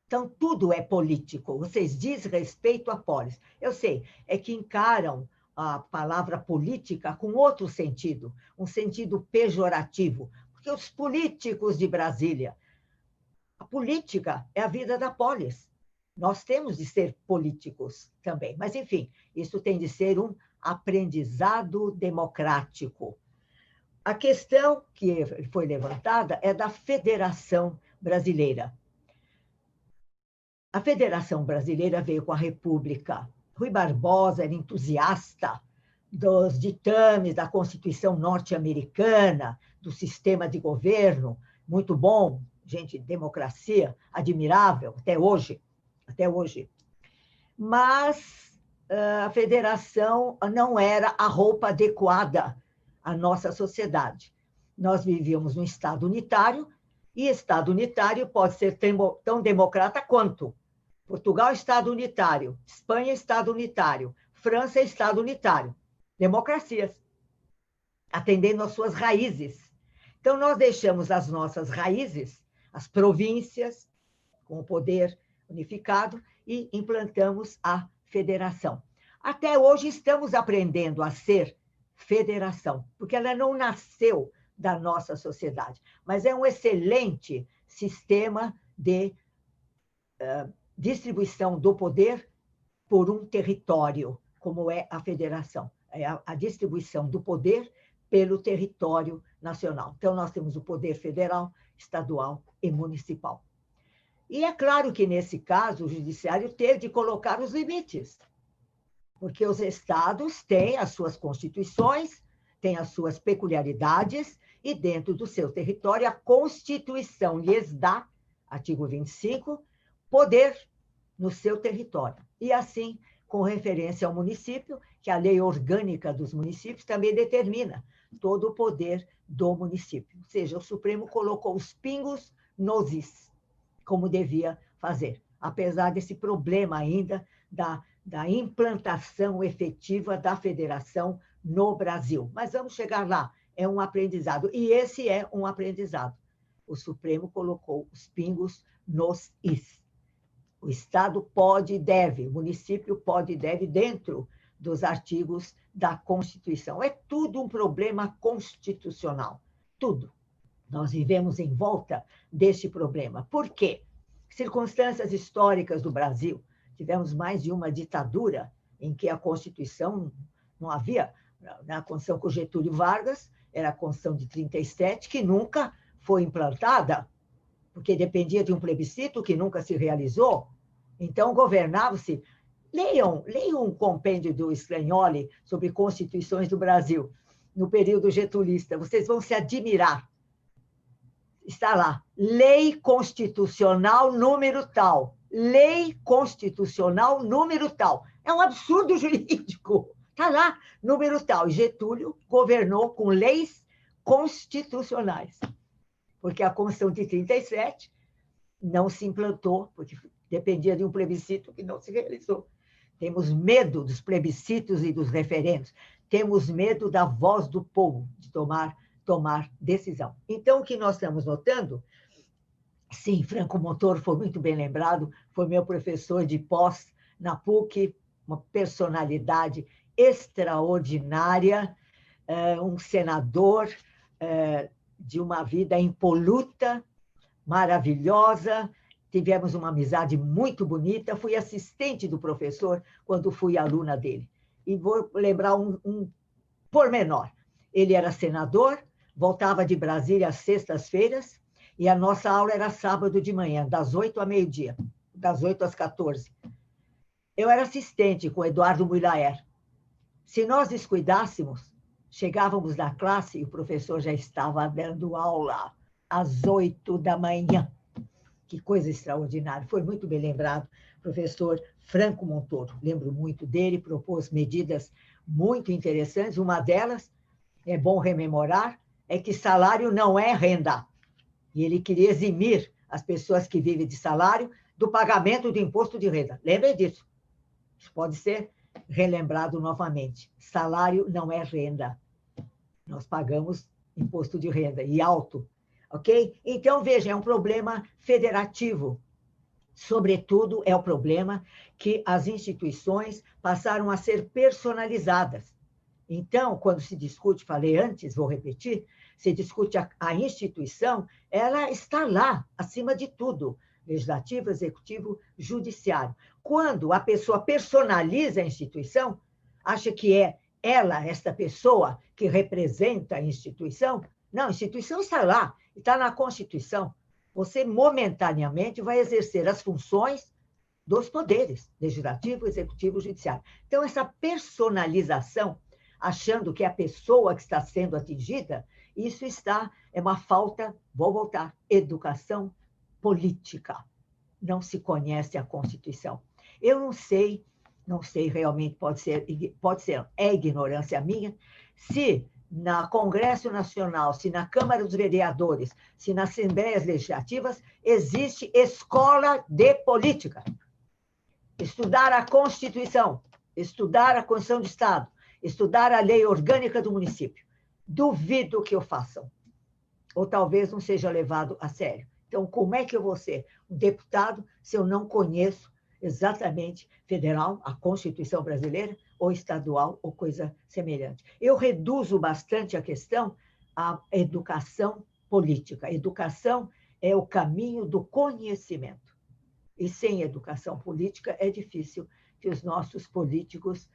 Então, tudo é político. Vocês dizem respeito à polis. Eu sei, é que encaram a palavra política com outro sentido, um sentido pejorativo. Porque os políticos de Brasília, a política é a vida da polis. Nós temos de ser políticos também. Mas, enfim, isso tem de ser um aprendizado democrático. A questão que foi levantada é da Federação Brasileira. A Federação Brasileira veio com a República. Rui Barbosa era entusiasta dos ditames da Constituição norte-americana, do sistema de governo, muito bom, gente, democracia, admirável, até hoje. Mas a Federação não era a roupa adequada à nossa sociedade. Nós vivíamos num Estado unitário, e Estado unitário pode ser tão democrata quanto Portugal é Estado unitário, Espanha é Estado unitário, França é Estado unitário. Democracias, atendendo às suas raízes. Então, nós deixamos as nossas raízes, as províncias, com o poder unificado, e implantamos a federação. Até hoje estamos aprendendo a ser federação, porque ela não nasceu da nossa sociedade, mas é um excelente sistema de distribuição do poder por um território, como é a federação. É a distribuição do poder pelo território nacional. Então, nós temos o poder federal, estadual e municipal. E é claro que, nesse caso, o judiciário teve de colocar os limites, porque os estados têm as suas constituições, têm as suas peculiaridades, e dentro do seu território, a Constituição lhes dá, artigo 25, poder no seu território. E assim, com referência ao município, que a lei orgânica dos municípios também determina todo o poder do município. Ou seja, o Supremo colocou os pingos nos is, como devia fazer, apesar desse problema ainda da implantação efetiva da federação no Brasil. Mas vamos chegar lá, é um aprendizado, e esse é um aprendizado. O Supremo colocou os pingos nos is. O Estado pode e deve, o município pode e deve, dentro dos artigos da Constituição. É tudo um problema constitucional, tudo. Nós vivemos em volta deste problema. Por quê? Circunstâncias históricas do Brasil. Tivemos mais de uma ditadura em que a Constituição não havia. Na Constituição com Getúlio Vargas, era a Constituição de 37, que nunca foi implantada, porque dependia de um plebiscito que nunca se realizou. Então, governava-se. Leiam um compêndio do Scagnoli sobre constituições do Brasil, no período getulista. Vocês vão se admirar. Está lá, lei constitucional número tal. Lei constitucional número tal. É um absurdo jurídico. Está lá, número tal. E Getúlio governou com leis constitucionais, porque a Constituição de 37 não se implantou, porque dependia de um plebiscito que não se realizou. Temos medo dos plebiscitos e dos referendos. Temos medo da voz do povo, de tomar decisão. Então, o que nós estamos notando, sim, Franco Montoro foi muito bem lembrado, foi meu professor de pós na PUC, uma personalidade extraordinária, um senador de uma vida impoluta, maravilhosa. Tivemos uma amizade muito bonita. Fui assistente do professor quando fui aluna dele. E vou lembrar um pormenor. Ele era senador, voltava de Brasília às sextas-feiras, e a nossa aula era sábado de manhã, das 8 a meio-dia, das 8 às 14. Eu era assistente com Eduardo Muylaer. Se nós descuidássemos, chegávamos na classe e o professor já estava dando aula às 8 da manhã. Que coisa extraordinária. Foi muito bem lembrado, professor Franco Montoro. Lembro muito dele, propôs medidas muito interessantes. Uma delas, é bom rememorar, é que salário não é renda. E ele queria eximir as pessoas que vivem de salário do pagamento do imposto de renda. Lembrem disso. Isso pode ser relembrado novamente. Salário não é renda. Nós pagamos imposto de renda, e alto, ok? Então, veja, é um problema federativo. Sobretudo, é o problema que as instituições passaram a ser personalizadas. Então, quando se discute, falei antes, vou repetir, se discute a instituição, ela está lá, acima de tudo, legislativo, executivo, judiciário. Quando a pessoa personaliza a instituição, acha que é ela, esta pessoa, que representa a instituição, não, a instituição está lá, está na Constituição. Você, momentaneamente, vai exercer as funções dos poderes, legislativo, executivo, judiciário. Então, essa personalização, achando que é a pessoa que está sendo atingida, isso é uma falta, vou voltar, educação política. Não se conhece a Constituição. Eu não sei realmente, pode ser, é ignorância minha, se na Congresso Nacional, se na Câmara dos Vereadores, se nas Assembleias Legislativas, existe escola de política. Estudar a Constituição, estudar a Constituição de Estado, estudar a lei orgânica do município. Duvido que o façam. Ou talvez não seja levado a sério. Então, como é que eu vou ser um deputado se eu não conheço exatamente federal, a Constituição brasileira, ou estadual, ou coisa semelhante? Eu reduzo bastante a questão à educação política. A educação é o caminho do conhecimento. E sem educação política é difícil que os nossos políticos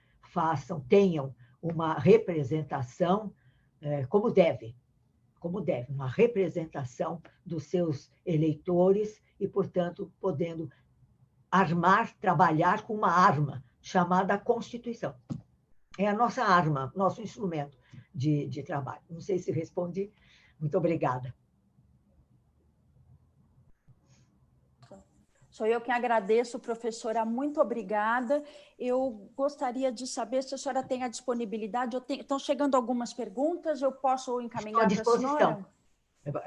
tenham uma representação como deve, uma representação dos seus eleitores e, portanto, podendo trabalhar com uma arma chamada Constituição. É a nossa arma, nosso instrumento de trabalho. Não sei se respondi. Muito obrigada. Sou eu quem agradeço, professora, muito obrigada. Eu gostaria de saber se a senhora tem a disponibilidade. Estão chegando algumas perguntas, eu posso encaminhar para a senhora?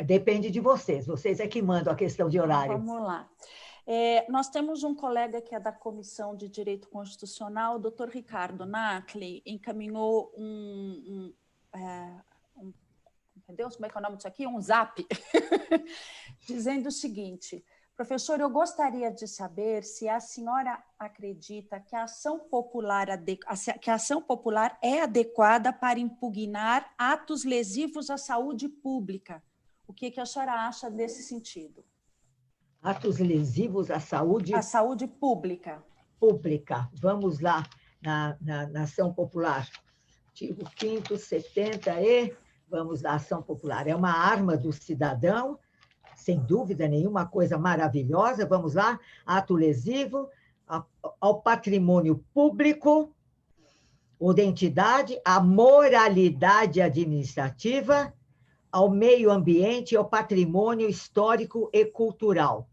Depende de vocês é que mandam a questão de horário. Vamos lá. Nós temos um colega que é da Comissão de Direito Constitucional, o doutor Ricardo Nacli, encaminhou meu Deus, como é que é o nome disso aqui? Um zap, dizendo o seguinte: professor, eu gostaria de saber se a senhora acredita que a ação popular é adequada para impugnar atos lesivos à saúde pública. O que a senhora acha desse sentido? Atos lesivos à saúde? À saúde pública. Pública. Vamos lá, na ação popular. Artigo 5º, 70 e... Vamos lá, ação popular. É uma arma do cidadão, sem dúvida nenhuma, coisa maravilhosa. Vamos lá, ato lesivo ao patrimônio público, ou da entidade, à moralidade administrativa, ao meio ambiente e ao patrimônio histórico e cultural.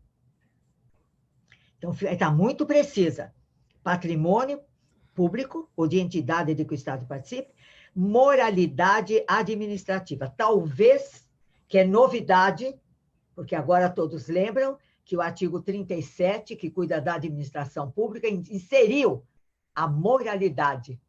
Então, está muito precisa. Patrimônio público, ou de entidade de que o Estado participe, moralidade administrativa. Talvez, que é novidade, porque agora todos lembram que o artigo 37, que cuida da administração pública, inseriu a moralidade.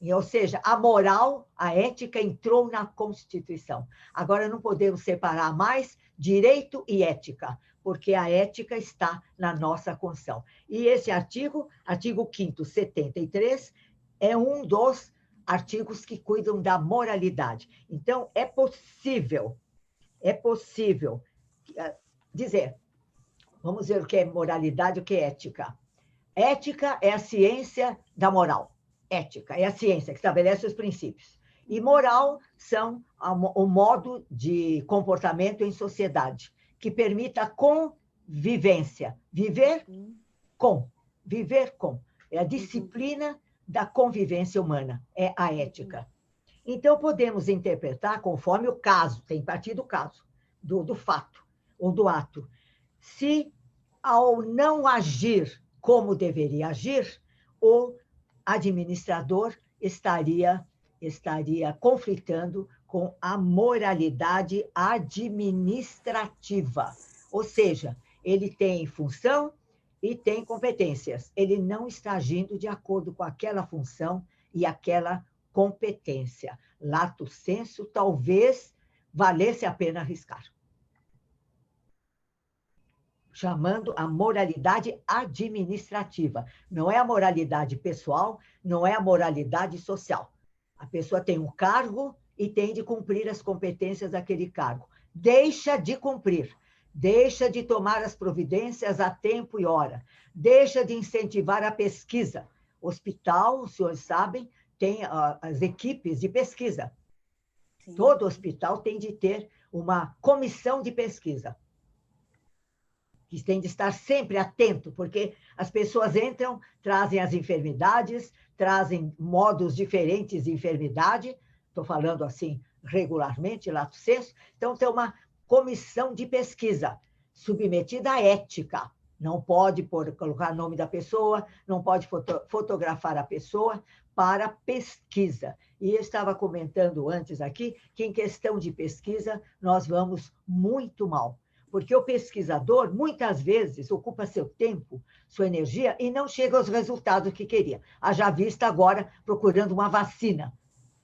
Ou seja, a moral, a ética entrou na Constituição. Agora não podemos separar mais direito e ética, porque a ética está na nossa Constituição. E esse artigo 5º, 73, é um dos artigos que cuidam da moralidade. Então, é possível dizer, vamos ver o que é moralidade e o que é ética. Ética é a ciência da moral. Ética é a ciência que estabelece os princípios. E moral são o modo de comportamento em sociedade, que permita a convivência. Viver com. É a disciplina da convivência humana, é a ética. Então, podemos interpretar conforme o caso, tem partir do caso, do fato ou do ato. Se, ao não agir como deveria agir, o administrador estaria conflitando com a moralidade administrativa. Ou seja, ele tem função e tem competências. Ele não está agindo de acordo com aquela função e aquela competência. Lato sensu, talvez valesse a pena arriscar. Chamando a moralidade administrativa. Não é a moralidade pessoal, não é a moralidade social. A pessoa tem um cargo e tem de cumprir as competências daquele cargo. Deixa de cumprir, deixa de tomar as providências a tempo e hora, deixa de incentivar a pesquisa. Hospital, os senhores sabem, tem as equipes de pesquisa. Sim. Todo hospital tem de ter uma comissão de pesquisa, que tem de estar sempre atento, porque as pessoas entram, trazem as enfermidades, trazem modos diferentes de enfermidade, estou falando assim regularmente, lato sensu, então tem uma comissão de pesquisa, submetida à ética, não pode colocar o nome da pessoa, não pode fotografar a pessoa para pesquisa. E eu estava comentando antes aqui que em questão de pesquisa nós vamos muito mal, porque o pesquisador, muitas vezes, ocupa seu tempo, sua energia, e não chega aos resultados que queria. Haja vista agora procurando uma vacina,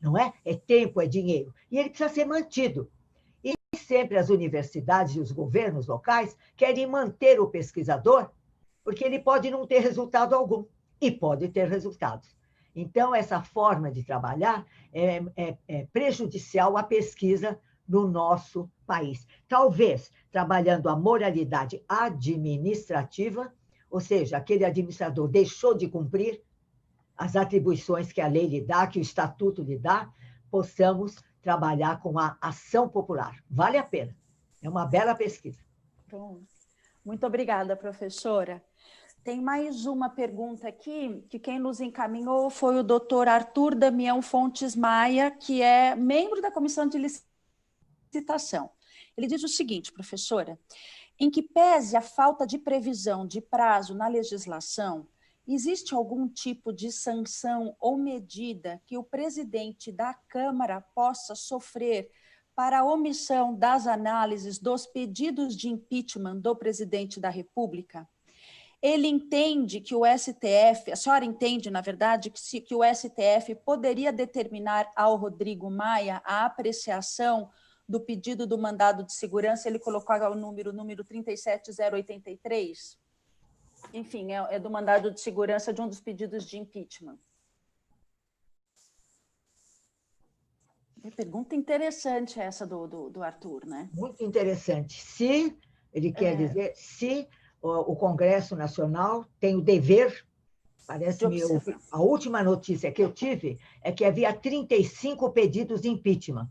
não é? É tempo, é dinheiro. E ele precisa ser mantido. E sempre as universidades e os governos locais querem manter o pesquisador, porque ele pode não ter resultado algum, e pode ter resultados. Então, essa forma de trabalhar é prejudicial à pesquisa no nosso país. Talvez, trabalhando a moralidade administrativa, ou seja, aquele administrador deixou de cumprir as atribuições que a lei lhe dá, que o estatuto lhe dá, possamos trabalhar com a ação popular. Vale a pena. É uma bela pesquisa. Bom, muito obrigada, professora. Tem mais uma pergunta aqui, que quem nos encaminhou foi o doutor Arthur Damião Fontes Maia, que é membro da Comissão de Licitação. Ele diz o seguinte, professora: em que pese a falta de previsão de prazo na legislação, existe algum tipo de sanção ou medida que o presidente da Câmara possa sofrer para a omissão das análises dos pedidos de impeachment do presidente da República? Ele entende que o STF, a senhora entende, na verdade, que o STF poderia determinar ao Rodrigo Maia a apreciação do pedido do mandado de segurança? Ele colocou o número 37083. Enfim, é do mandado de segurança de um dos pedidos de impeachment. Pergunta interessante essa do Arthur, né? Muito interessante. Se, ele quer dizer, se o Congresso Nacional tem o dever, parece-me, a última notícia que eu tive é que havia 35 pedidos de impeachment.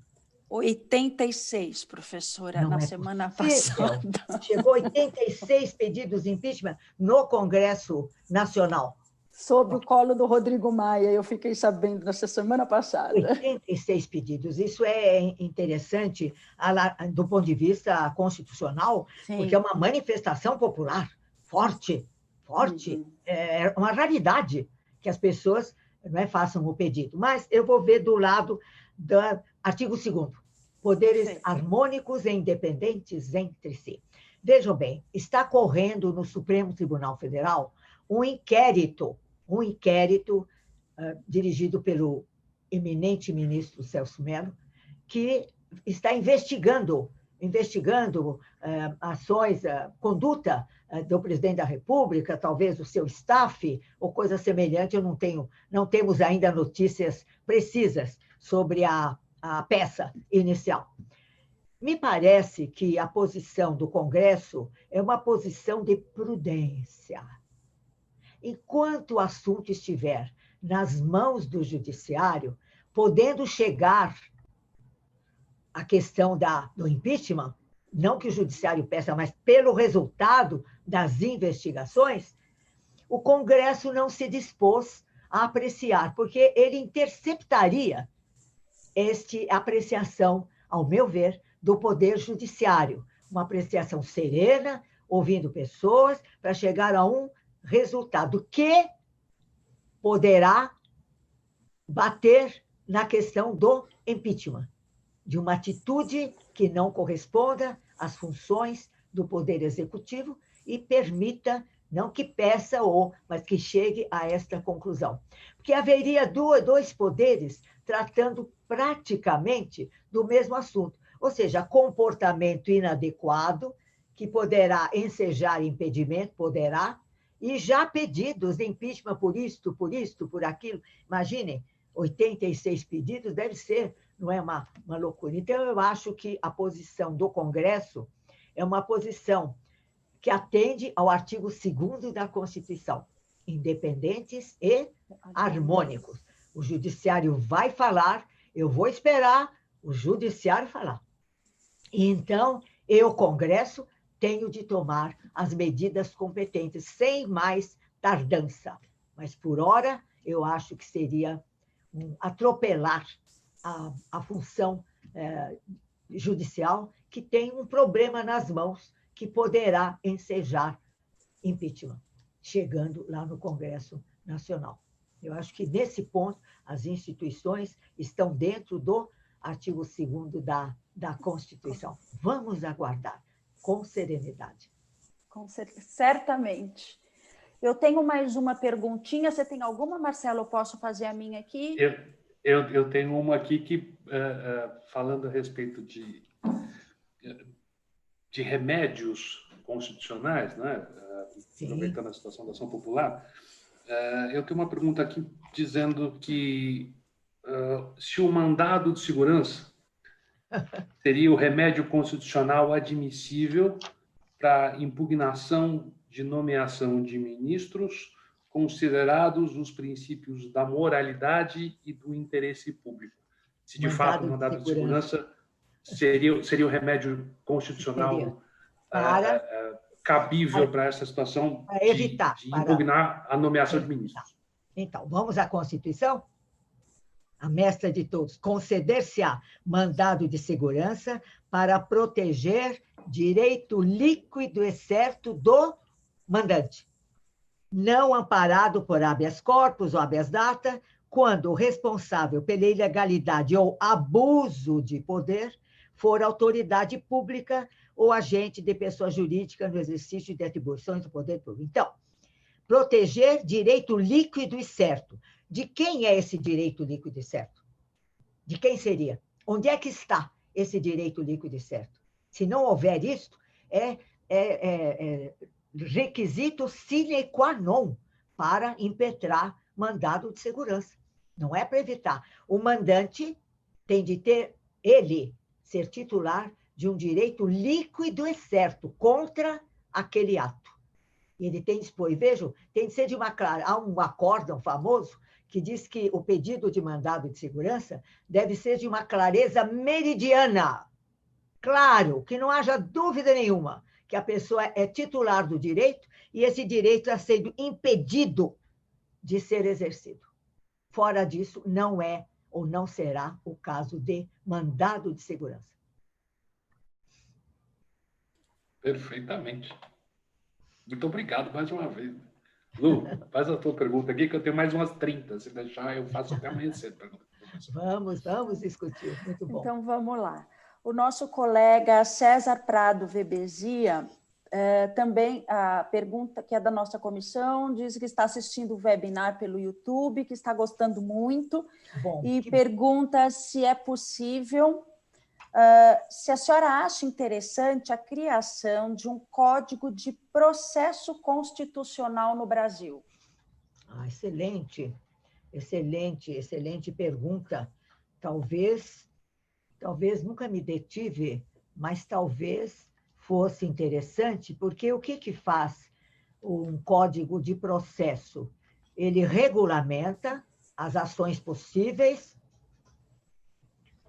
86, professora, não, na semana passada. Chegou 86 pedidos de impeachment no Congresso Nacional. Sob o colo do Rodrigo Maia, eu fiquei sabendo nessa semana passada. 86 pedidos. Isso é interessante do ponto de vista constitucional, sim, porque é uma manifestação popular forte, forte. Uhum. É uma raridade que as pessoas façam o pedido. Mas eu vou ver do lado do artigo 2º. Poderes, sim, harmônicos e independentes entre si. Vejam bem, está correndo no Supremo Tribunal Federal um inquérito dirigido pelo eminente ministro Celso Mello, que está investigando ações, conduta do presidente da República, talvez o seu staff, ou coisa semelhante. Não temos ainda notícias precisas sobre a peça inicial. Me parece que a posição do Congresso é uma posição de prudência. Enquanto o assunto estiver nas mãos do Judiciário, podendo chegar à questão do impeachment, não que o Judiciário peça, mas pelo resultado das investigações, o Congresso não se dispôs a apreciar, porque ele interceptaria esta apreciação, ao meu ver, do Poder Judiciário. Uma apreciação serena, ouvindo pessoas, para chegar a um resultado que poderá bater na questão do impeachment, de uma atitude que não corresponda às funções do Poder Executivo e permita, não que peça mas que chegue a esta conclusão. Porque haveria dois poderes tratando praticamente do mesmo assunto. ou seja, comportamento inadequado, que poderá ensejar impedimento, poderá, e já pedidos de impeachment por isto, por aquilo. Imaginem, 86 pedidos deve ser, não é uma loucura. Então, eu acho que a posição do Congresso é uma posição que atende ao artigo 2º da Constituição, independentes e harmônicos. O judiciário vai falar, eu vou esperar o judiciário falar. Então, eu, Congresso, tenho de tomar as medidas competentes, sem mais tardança. Mas, por hora, eu acho que seria atropelar a função judicial, que tem um problema nas mãos, que poderá ensejar impeachment, chegando lá no Congresso Nacional. Eu acho que, nesse ponto, as instituições estão dentro do artigo 2º da Constituição. Vamos aguardar com serenidade. Certamente. Eu tenho mais uma perguntinha. Você tem alguma, Marcelo? Eu posso fazer a minha aqui? Eu tenho uma aqui que, falando a respeito de remédios constitucionais, né? Aproveitando a situação da ação popular, eu tenho uma pergunta aqui dizendo que se o mandado de segurança seria o remédio constitucional admissível para impugnação de nomeação de ministros, considerados os princípios da moralidade e do interesse público. Se de fato o mandado de segurança seria o remédio constitucional cabível para essa situação de impugnar a nomeação de ministros. Então, vamos à Constituição? A mestra de todos. Conceder-se-á mandado de segurança para proteger direito líquido e certo do mandante, não amparado por habeas corpus ou habeas data, quando o responsável pela ilegalidade ou abuso de poder for autoridade pública ou agente de pessoa jurídica no exercício de atribuições do poder público. Então, proteger direito líquido e certo. De quem é esse direito líquido e certo? De quem seria? Onde é que está esse direito líquido e certo? Se não houver isto, é requisito sine qua non para impetrar mandado de segurança. Não é para evitar. O mandante tem de ser titular de um direito líquido e certo contra aquele ato. E ele tem de expor. E vejam, tem de ser de uma clara. Há um acórdão famoso que diz que o pedido de mandado de segurança deve ser de uma clareza meridiana. Claro, que não haja dúvida nenhuma que a pessoa é titular do direito e esse direito está sendo impedido de ser exercido. Fora disso, não é ou não será o caso de mandado de segurança. Perfeitamente. Muito obrigado mais uma vez. Lu, faz a tua pergunta aqui, que eu tenho mais umas 30. Se deixar, eu faço até amanhã cedo. Vamos discutir. Muito bom. Então, vamos lá. O nosso colega César Prado Webesia, também a pergunta que é da nossa comissão, diz que está assistindo o webinar pelo YouTube, que está gostando muito, pergunta se é possível, se a senhora acha interessante a criação de um código de processo constitucional no Brasil. Excelente pergunta. Talvez nunca me detive, mas talvez fosse interessante, porque o que faz um código de processo? Ele regulamenta as ações possíveis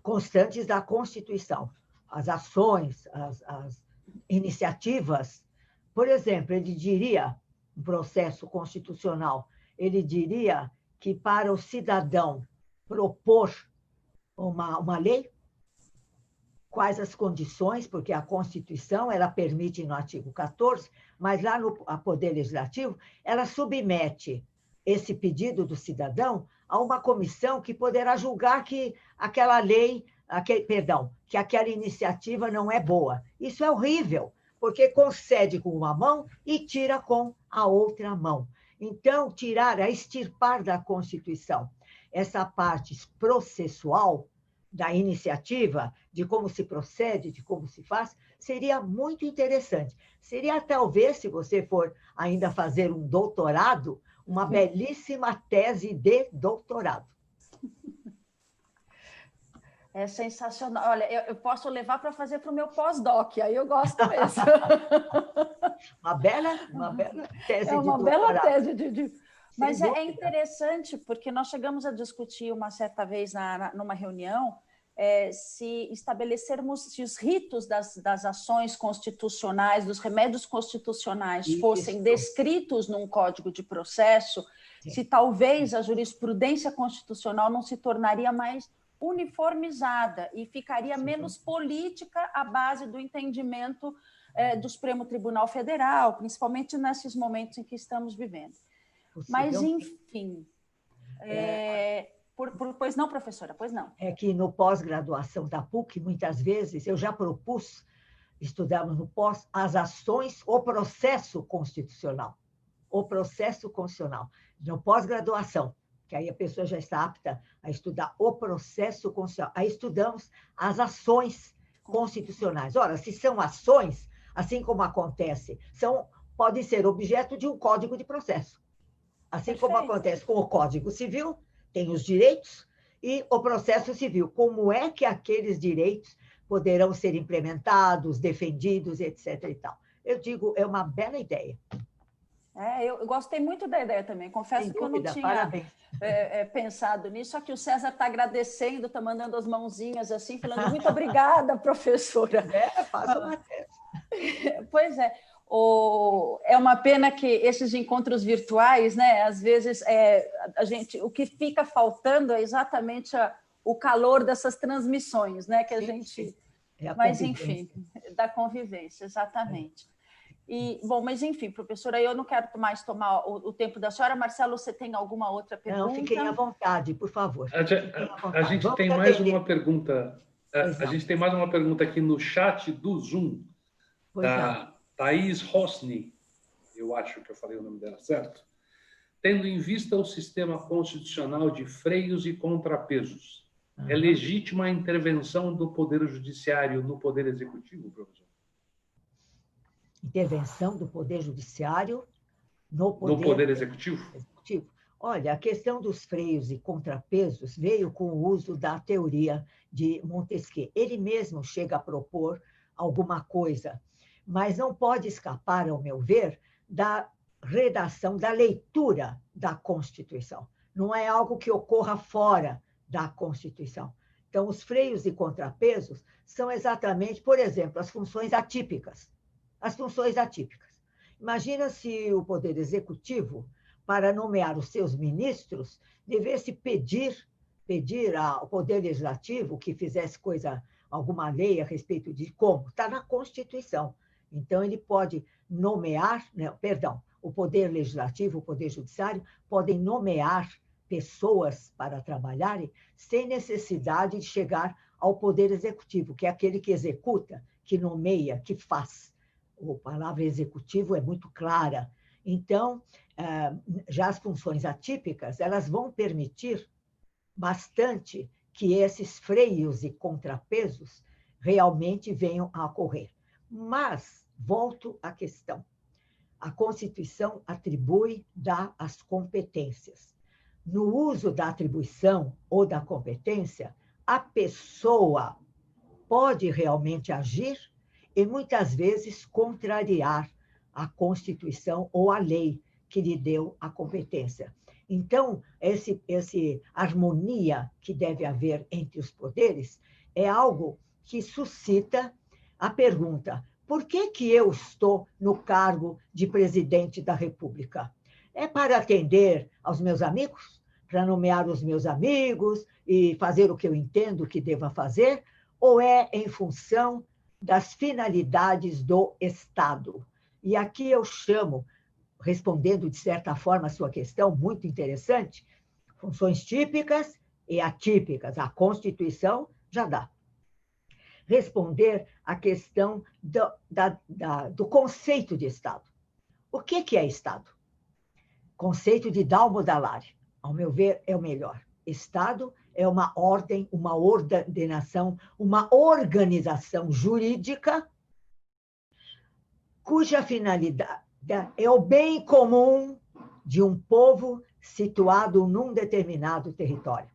constantes da Constituição, as ações, as iniciativas. Por exemplo, ele diria, um processo constitucional, ele diria que para o cidadão propor uma lei, quais as condições, porque a Constituição ela permite no artigo 14, mas lá no Poder Legislativo, ela submete esse pedido do cidadão a uma comissão que poderá julgar que aquela lei, que aquela iniciativa não é boa. Isso é horrível, porque concede com uma mão e tira com a outra mão. Então, extirpar da Constituição essa parte processual da iniciativa, de como se procede, de como se faz, seria muito interessante. Seria, talvez, se você for ainda fazer um doutorado, uma belíssima tese de doutorado. É sensacional. Olha, eu posso levar para fazer para o meu pós-doc, aí eu gosto mesmo. Uma bela tese É uma de bela doutorado. tese. Mas é interessante, porque nós chegamos a discutir uma certa vez numa reunião se estabelecermos, se os ritos das ações constitucionais, dos remédios constitucionais fossem descritos num código de processo, se talvez a jurisprudência constitucional não se tornaria mais uniformizada e ficaria menos política à base do entendimento do Supremo Tribunal Federal, principalmente nesses momentos em que estamos vivendo. Mas, enfim... Pois não, professora? Pois não. É que no pós-graduação da PUC, muitas vezes, eu já propus, estudamos no pós, as ações, o processo constitucional. O processo constitucional. No pós-graduação, que aí a pessoa já está apta a estudar o processo constitucional. Aí estudamos as ações constitucionais. Ora, se são ações, assim como acontece, podem ser objeto de um código de processo. Assim como acontece com o Código Civil, tem os direitos e o processo civil. Como é que aqueles direitos poderão ser implementados, defendidos, etc. e tal. Eu digo, é uma bela ideia. Eu gostei muito da ideia também. Confesso que eu não tinha pensado nisso, só que o César está agradecendo, está mandando as mãozinhas assim, falando muito obrigada, professora. Faça uma tese. Pois é. É uma pena que esses encontros virtuais, né, às vezes, o que fica faltando é exatamente o calor dessas transmissões, né, que a gente... Mas, enfim, da convivência, exatamente. Mas, enfim, professora, eu não quero mais tomar o tempo da senhora. Marcelo, você tem alguma outra pergunta? Não, fiquem à vontade, por favor. A gente tem mais uma pergunta. A gente tem mais uma pergunta aqui no chat do Zoom, da Thaís Rosny, eu acho que eu falei o nome dela certo. Tendo em vista o sistema constitucional de freios e contrapesos, é legítima a intervenção do Poder Judiciário no Poder Executivo, professor? Intervenção do Poder Judiciário no Poder Executivo? Olha, a questão dos freios e contrapesos veio com o uso da teoria de Montesquieu. Ele mesmo chega a propor alguma coisa, mas não pode escapar, ao meu ver, da redação, da leitura da Constituição. Não é algo que ocorra fora da Constituição. Então, os freios e contrapesos são exatamente, por exemplo, as funções atípicas. As funções atípicas. Imagina se o Poder Executivo, para nomear os seus ministros, devesse pedir ao Poder Legislativo que fizesse alguma lei a respeito de como. Está na Constituição. Então, ele pode nomear, o Poder Legislativo, o Poder Judiciário, podem nomear pessoas para trabalharem sem necessidade de chegar ao Poder Executivo, que é aquele que executa, que nomeia, que faz. A palavra executivo é muito clara. Então, já as funções atípicas, elas vão permitir bastante que esses freios e contrapesos realmente venham a ocorrer. Mas, volto à questão. A Constituição atribui, dá as competências. No uso da atribuição ou da competência, a pessoa pode realmente agir e, muitas vezes, contrariar a Constituição ou a lei que lhe deu a competência. Então, essa harmonia que deve haver entre os poderes é algo que suscita a pergunta: por que eu estou no cargo de presidente da República? É para atender aos meus amigos? Para nomear os meus amigos e fazer o que eu entendo que deva fazer? Ou é em função das finalidades do Estado? E aqui eu chamo, respondendo de certa forma a sua questão, muito interessante, funções típicas e atípicas. A Constituição já dá. Responder à questão do conceito de Estado. O que é Estado? Conceito de Dalmo Dall'Are, ao meu ver, é o melhor. Estado é uma ordem, uma ordenação, uma organização jurídica cuja finalidade é o bem comum de um povo situado num determinado território.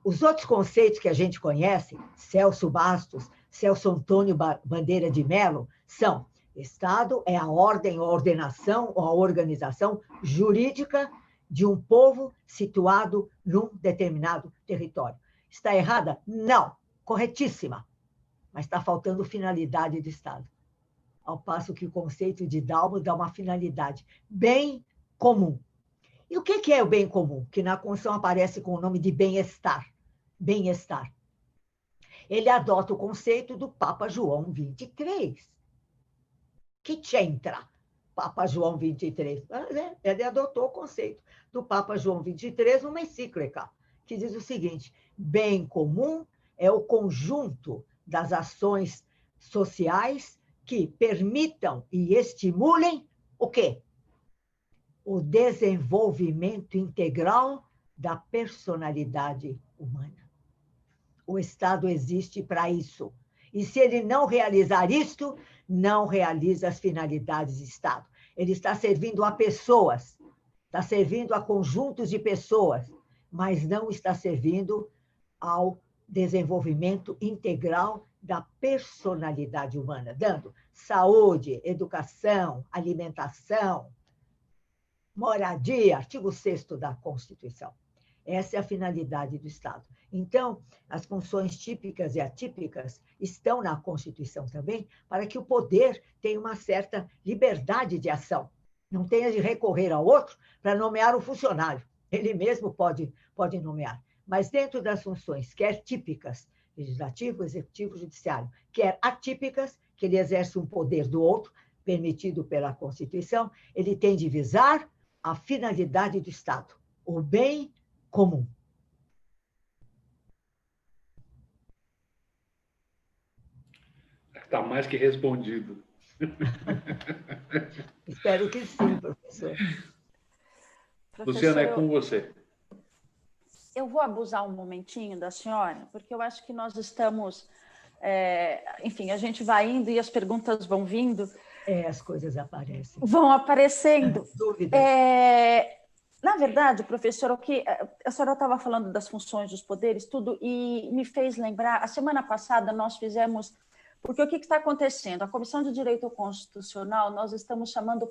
Os outros conceitos que a gente conhece, Celso Bastos, Celso Antônio Bandeira de Mello, são: Estado é a ordem, a ordenação ou a organização jurídica de um povo situado num determinado território. Está errada? Não. Corretíssima. Mas está faltando finalidade de Estado. Ao passo que o conceito de Dalmo dá uma finalidade: bem comum. E o que é o bem comum? Que na Constituição aparece com o nome de bem-estar. Bem-estar. Ele adota o conceito do Papa João XXIII. Que c'entra Papa João XXIII? Ele adotou o conceito do Papa João XXIII numa encíclica, que diz o seguinte: bem comum é o conjunto das ações sociais que permitam e estimulem o quê? O desenvolvimento integral da personalidade humana. O Estado existe para isso. E se ele não realizar isto, não realiza as finalidades do Estado. Ele está servindo a pessoas, está servindo a conjuntos de pessoas, mas não está servindo ao desenvolvimento integral da personalidade humana, dando saúde, educação, alimentação, moradia, artigo 6º da Constituição. Essa é a finalidade do Estado. Então, as funções típicas e atípicas estão na Constituição também, para que o poder tenha uma certa liberdade de ação. Não tenha de recorrer ao outro para nomear o funcionário. Ele mesmo pode nomear. Mas dentro das funções, quer típicas, legislativo, executivo, judiciário, quer atípicas, que ele exerce um poder do outro, permitido pela Constituição, ele tem de visar a finalidade do Estado, o bem comum. Está mais que respondido. Espero que sim, professor. Luciana, é com você. Eu vou abusar um momentinho da senhora, porque eu acho que nós estamos... enfim, a gente vai indo e as perguntas vão vindo. As coisas aparecem. Vão aparecendo. Dúvidas. Na verdade, professor, o que a senhora estava falando das funções dos poderes, tudo, e me fez lembrar, a semana passada nós fizemos... Porque o que está acontecendo? A Comissão de Direito Constitucional, nós estamos chamando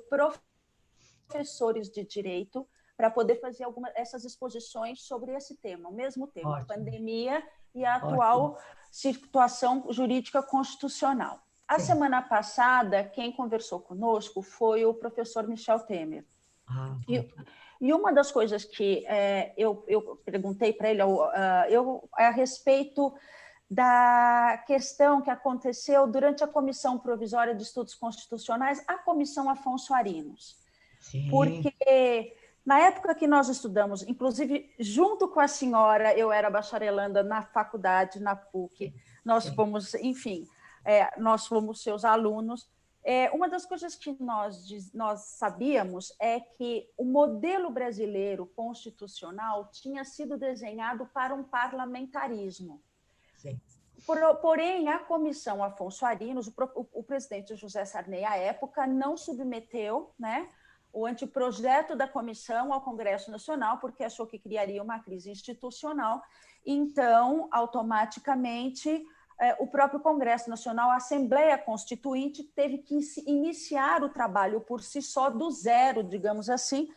professores de direito para poder fazer essas exposições sobre esse tema, o mesmo tema, Ótimo. A pandemia e a atual situação jurídica constitucional. A semana passada, quem conversou conosco foi o professor Michel Temer. E uma das coisas que eu perguntei para ele é a respeito da questão que aconteceu durante a Comissão Provisória de Estudos Constitucionais, a Comissão Afonso Arinos. Sim. Porque na época que nós estudamos, inclusive junto com a senhora, eu era bacharelanda na faculdade, na PUC, nós fomos, enfim, nós fomos seus alunos. Uma das coisas que nós sabíamos é que o modelo brasileiro constitucional tinha sido desenhado para um parlamentarismo. Sim. Porém, a Comissão Afonso Arinos, o presidente José Sarney, à época, não submeteu, né, o anteprojeto da comissão ao Congresso Nacional, porque achou que criaria uma crise institucional. Então, automaticamente, o próprio Congresso Nacional, a Assembleia Constituinte, teve que iniciar o trabalho por si só, do zero, digamos assim,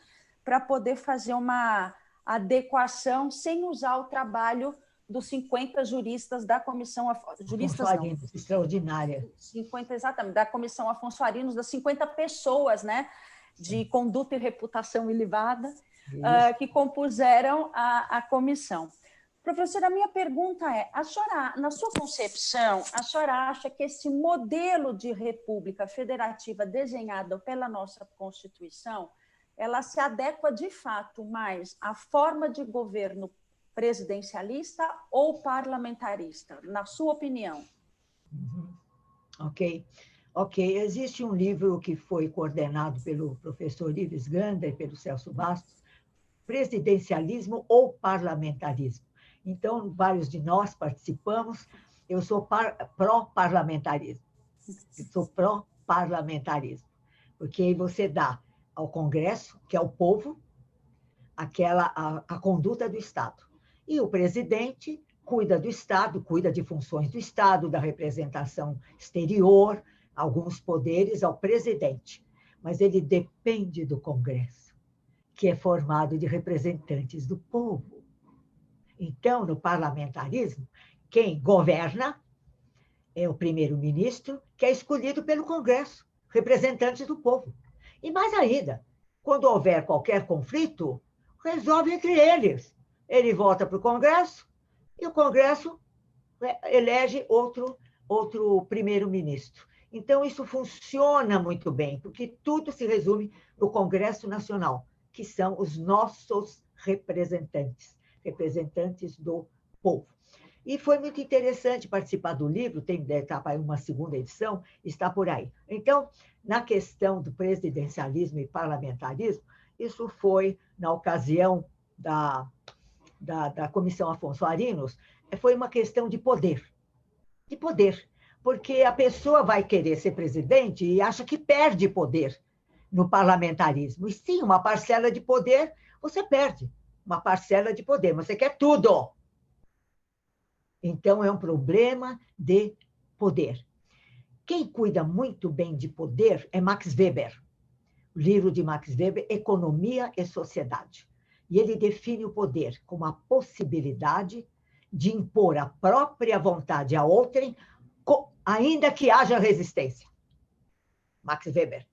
para poder fazer uma adequação sem usar o trabalho dos 50 juristas da Comissão... Juristas Afonso Arinos, extraordinária. 50, exatamente, da Comissão Afonso Arinos, das 50 pessoas, né, de conduta e reputação ilibada, que compuseram a comissão. Professora, a minha pergunta é, na sua concepção, a senhora acha que esse modelo de república federativa desenhado pela nossa Constituição, ela se adequa de fato mais à forma de governo presidencialista ou parlamentarista, na sua opinião? Ok. Existe um livro que foi coordenado pelo professor Ives Ganda e pelo Celso Bastos, Presidencialismo ou Parlamentarismo. Então, vários de nós participamos. Eu sou pró-parlamentarismo. Eu sou pró-parlamentarismo, porque aí você dá ao Congresso, que é o povo, a conduta do Estado. E o presidente cuida do Estado, cuida de funções do Estado, da representação exterior, alguns poderes ao presidente. Mas ele depende do Congresso, que é formado de representantes do povo. Então, no parlamentarismo, quem governa é o primeiro-ministro, que é escolhido pelo Congresso, representantes do povo. E mais ainda, quando houver qualquer conflito, resolve entre eles. Ele volta para o Congresso e o Congresso elege outro primeiro-ministro. Então, isso funciona muito bem, porque tudo se resume no Congresso Nacional, que são os nossos representantes, representantes do povo. E foi muito interessante participar do livro, tem uma segunda edição, está por aí. Então, na questão do presidencialismo e parlamentarismo, isso foi na ocasião da Comissão Afonso Arinos, foi uma questão de poder. De poder. Porque a pessoa vai querer ser presidente e acha que perde poder no parlamentarismo. E sim, uma parcela de poder, você perde. Uma parcela de poder, você quer tudo. Então, é um problema de poder. Quem cuida muito bem de poder é Max Weber. O livro de Max Weber, Economia e Sociedade. E ele define o poder como a possibilidade de impor a própria vontade a outrem, ainda que haja resistência. Max Weber.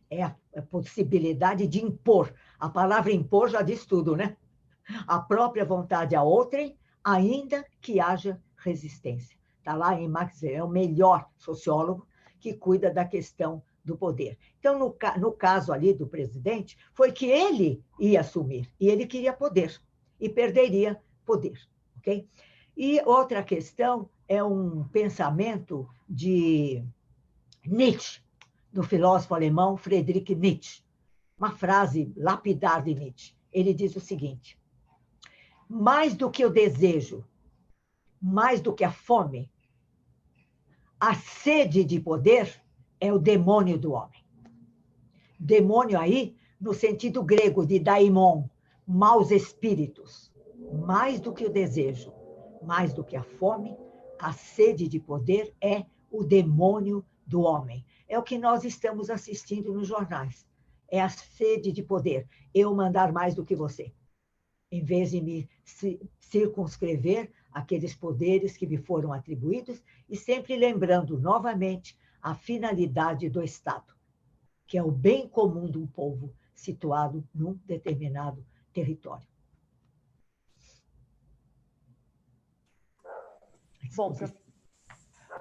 É a possibilidade de impor. A palavra impor já diz tudo, né? A própria vontade a outrem, ainda que haja resistência. Está lá em Max Weber, é o melhor sociólogo que cuida da questão do poder. Então, no caso ali do presidente, foi que ele ia assumir, e ele queria poder, e perderia poder. Okay? E outra questão é um pensamento de Nietzsche, do filósofo alemão Friedrich Nietzsche. Uma frase lapidar de Nietzsche. Ele diz o seguinte: mais do que o desejo, mais do que a fome, a sede de poder é o demônio do homem. Demônio aí, no sentido grego de daimon, maus espíritos. Mais do que o desejo, mais do que a fome, a sede de poder é o demônio do homem. É o que nós estamos assistindo nos jornais. É a sede de poder. Eu mandar mais do que você. Em vez de me circunscrever aqueles poderes que me foram atribuídos e sempre lembrando novamente a finalidade do Estado, que é o bem comum de um povo situado num determinado território.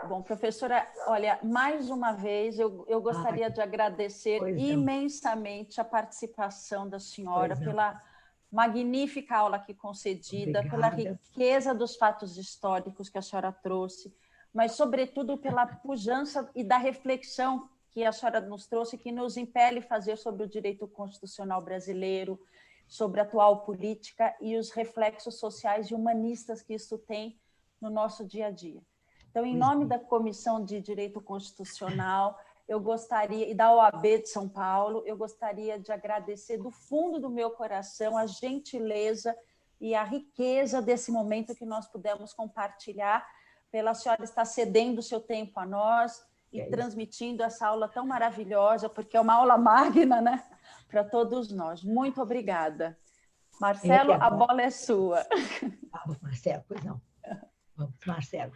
Bom, professora, olha, mais uma vez eu gostaria de agradecer imensamente a participação da senhora, pela magnífica aula aqui concedida, pela riqueza dos fatos históricos que a senhora trouxe, mas, sobretudo, pela pujança e da reflexão que a senhora nos trouxe, que nos impele a fazer sobre o direito constitucional brasileiro, sobre a atual política e os reflexos sociais e humanistas que isso tem no nosso dia a dia. Então, em nome da Comissão de Direito Constitucional, eu gostaria, e da OAB de São Paulo, eu gostaria de agradecer do fundo do meu coração a gentileza e a riqueza desse momento que nós pudemos compartilhar, pela senhora estar cedendo o seu tempo a nós e transmitindo essa aula tão maravilhosa, porque é uma aula magna, né, para todos nós. Muito obrigada. Marcelo, a bola é sua. Marcelo, pois não. Vamos, Marcelo.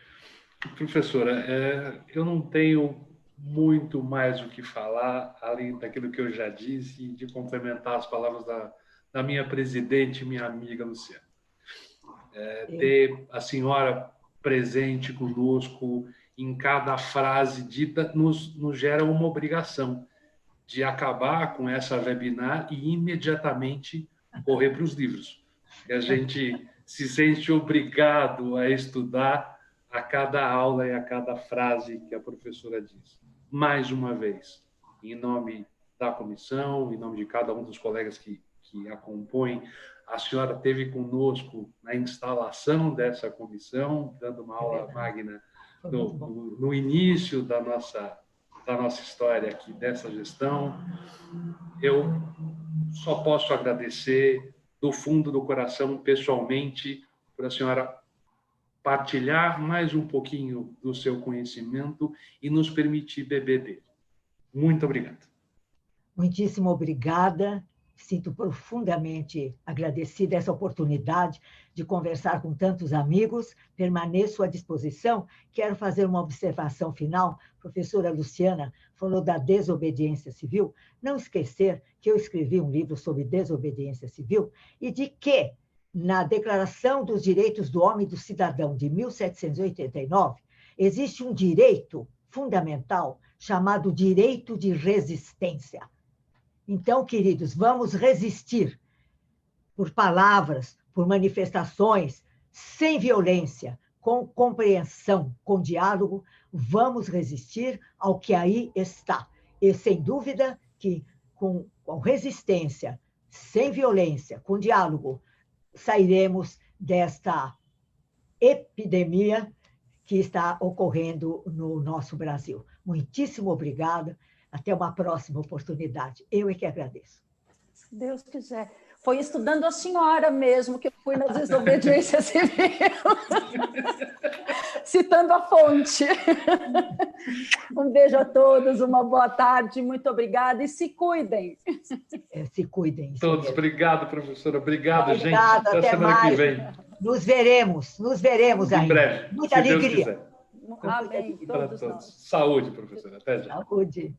Professora, eu não tenho muito mais o que falar, além daquilo que eu já disse, e de complementar as palavras da minha presidente, minha amiga Luciana. Ter a senhora presente conosco em cada frase dita nos gera uma obrigação de acabar com essa webinar e imediatamente correr para os livros. E a gente se sente obrigado a estudar a cada aula e a cada frase que a professora diz. Mais uma vez, em nome da comissão, em nome de cada um dos colegas que que a compõem. A senhora esteve conosco na instalação dessa comissão, dando uma aula magna no início da nossa história aqui, dessa gestão. Eu só posso agradecer do fundo do coração, pessoalmente, por a senhora partilhar mais um pouquinho do seu conhecimento e nos permitir beber dele. Muito obrigado. Muitíssimo obrigada. Sinto profundamente agradecida essa oportunidade de conversar com tantos amigos. Permaneço à disposição. Quero fazer uma observação final. A professora Luciana falou da desobediência civil. Não esquecer que eu escrevi um livro sobre desobediência civil e de que, na Declaração dos Direitos do Homem e do Cidadão de 1789, existe um direito fundamental chamado direito de resistência. Então, queridos, vamos resistir por palavras, por manifestações, sem violência, com compreensão, com diálogo, vamos resistir ao que aí está. E, sem dúvida, que com resistência, sem violência, com diálogo, sairemos desta epidemia que está ocorrendo no nosso Brasil. Muitíssimo obrigada. Até uma próxima oportunidade. Eu é que agradeço. Se Deus quiser. Foi estudando a senhora mesmo que eu fui na desobediência civil. Citando a fonte. Um beijo a todos, uma boa tarde, muito obrigada e se cuidem. Se cuidem. Todos, obrigado, professora. Obrigado, obrigado, gente. Até semana mais. Que vem. Nos veremos em ainda. Breve. Muita alegria. Amém. Para todos. Saúde, professora. Até já. Saúde.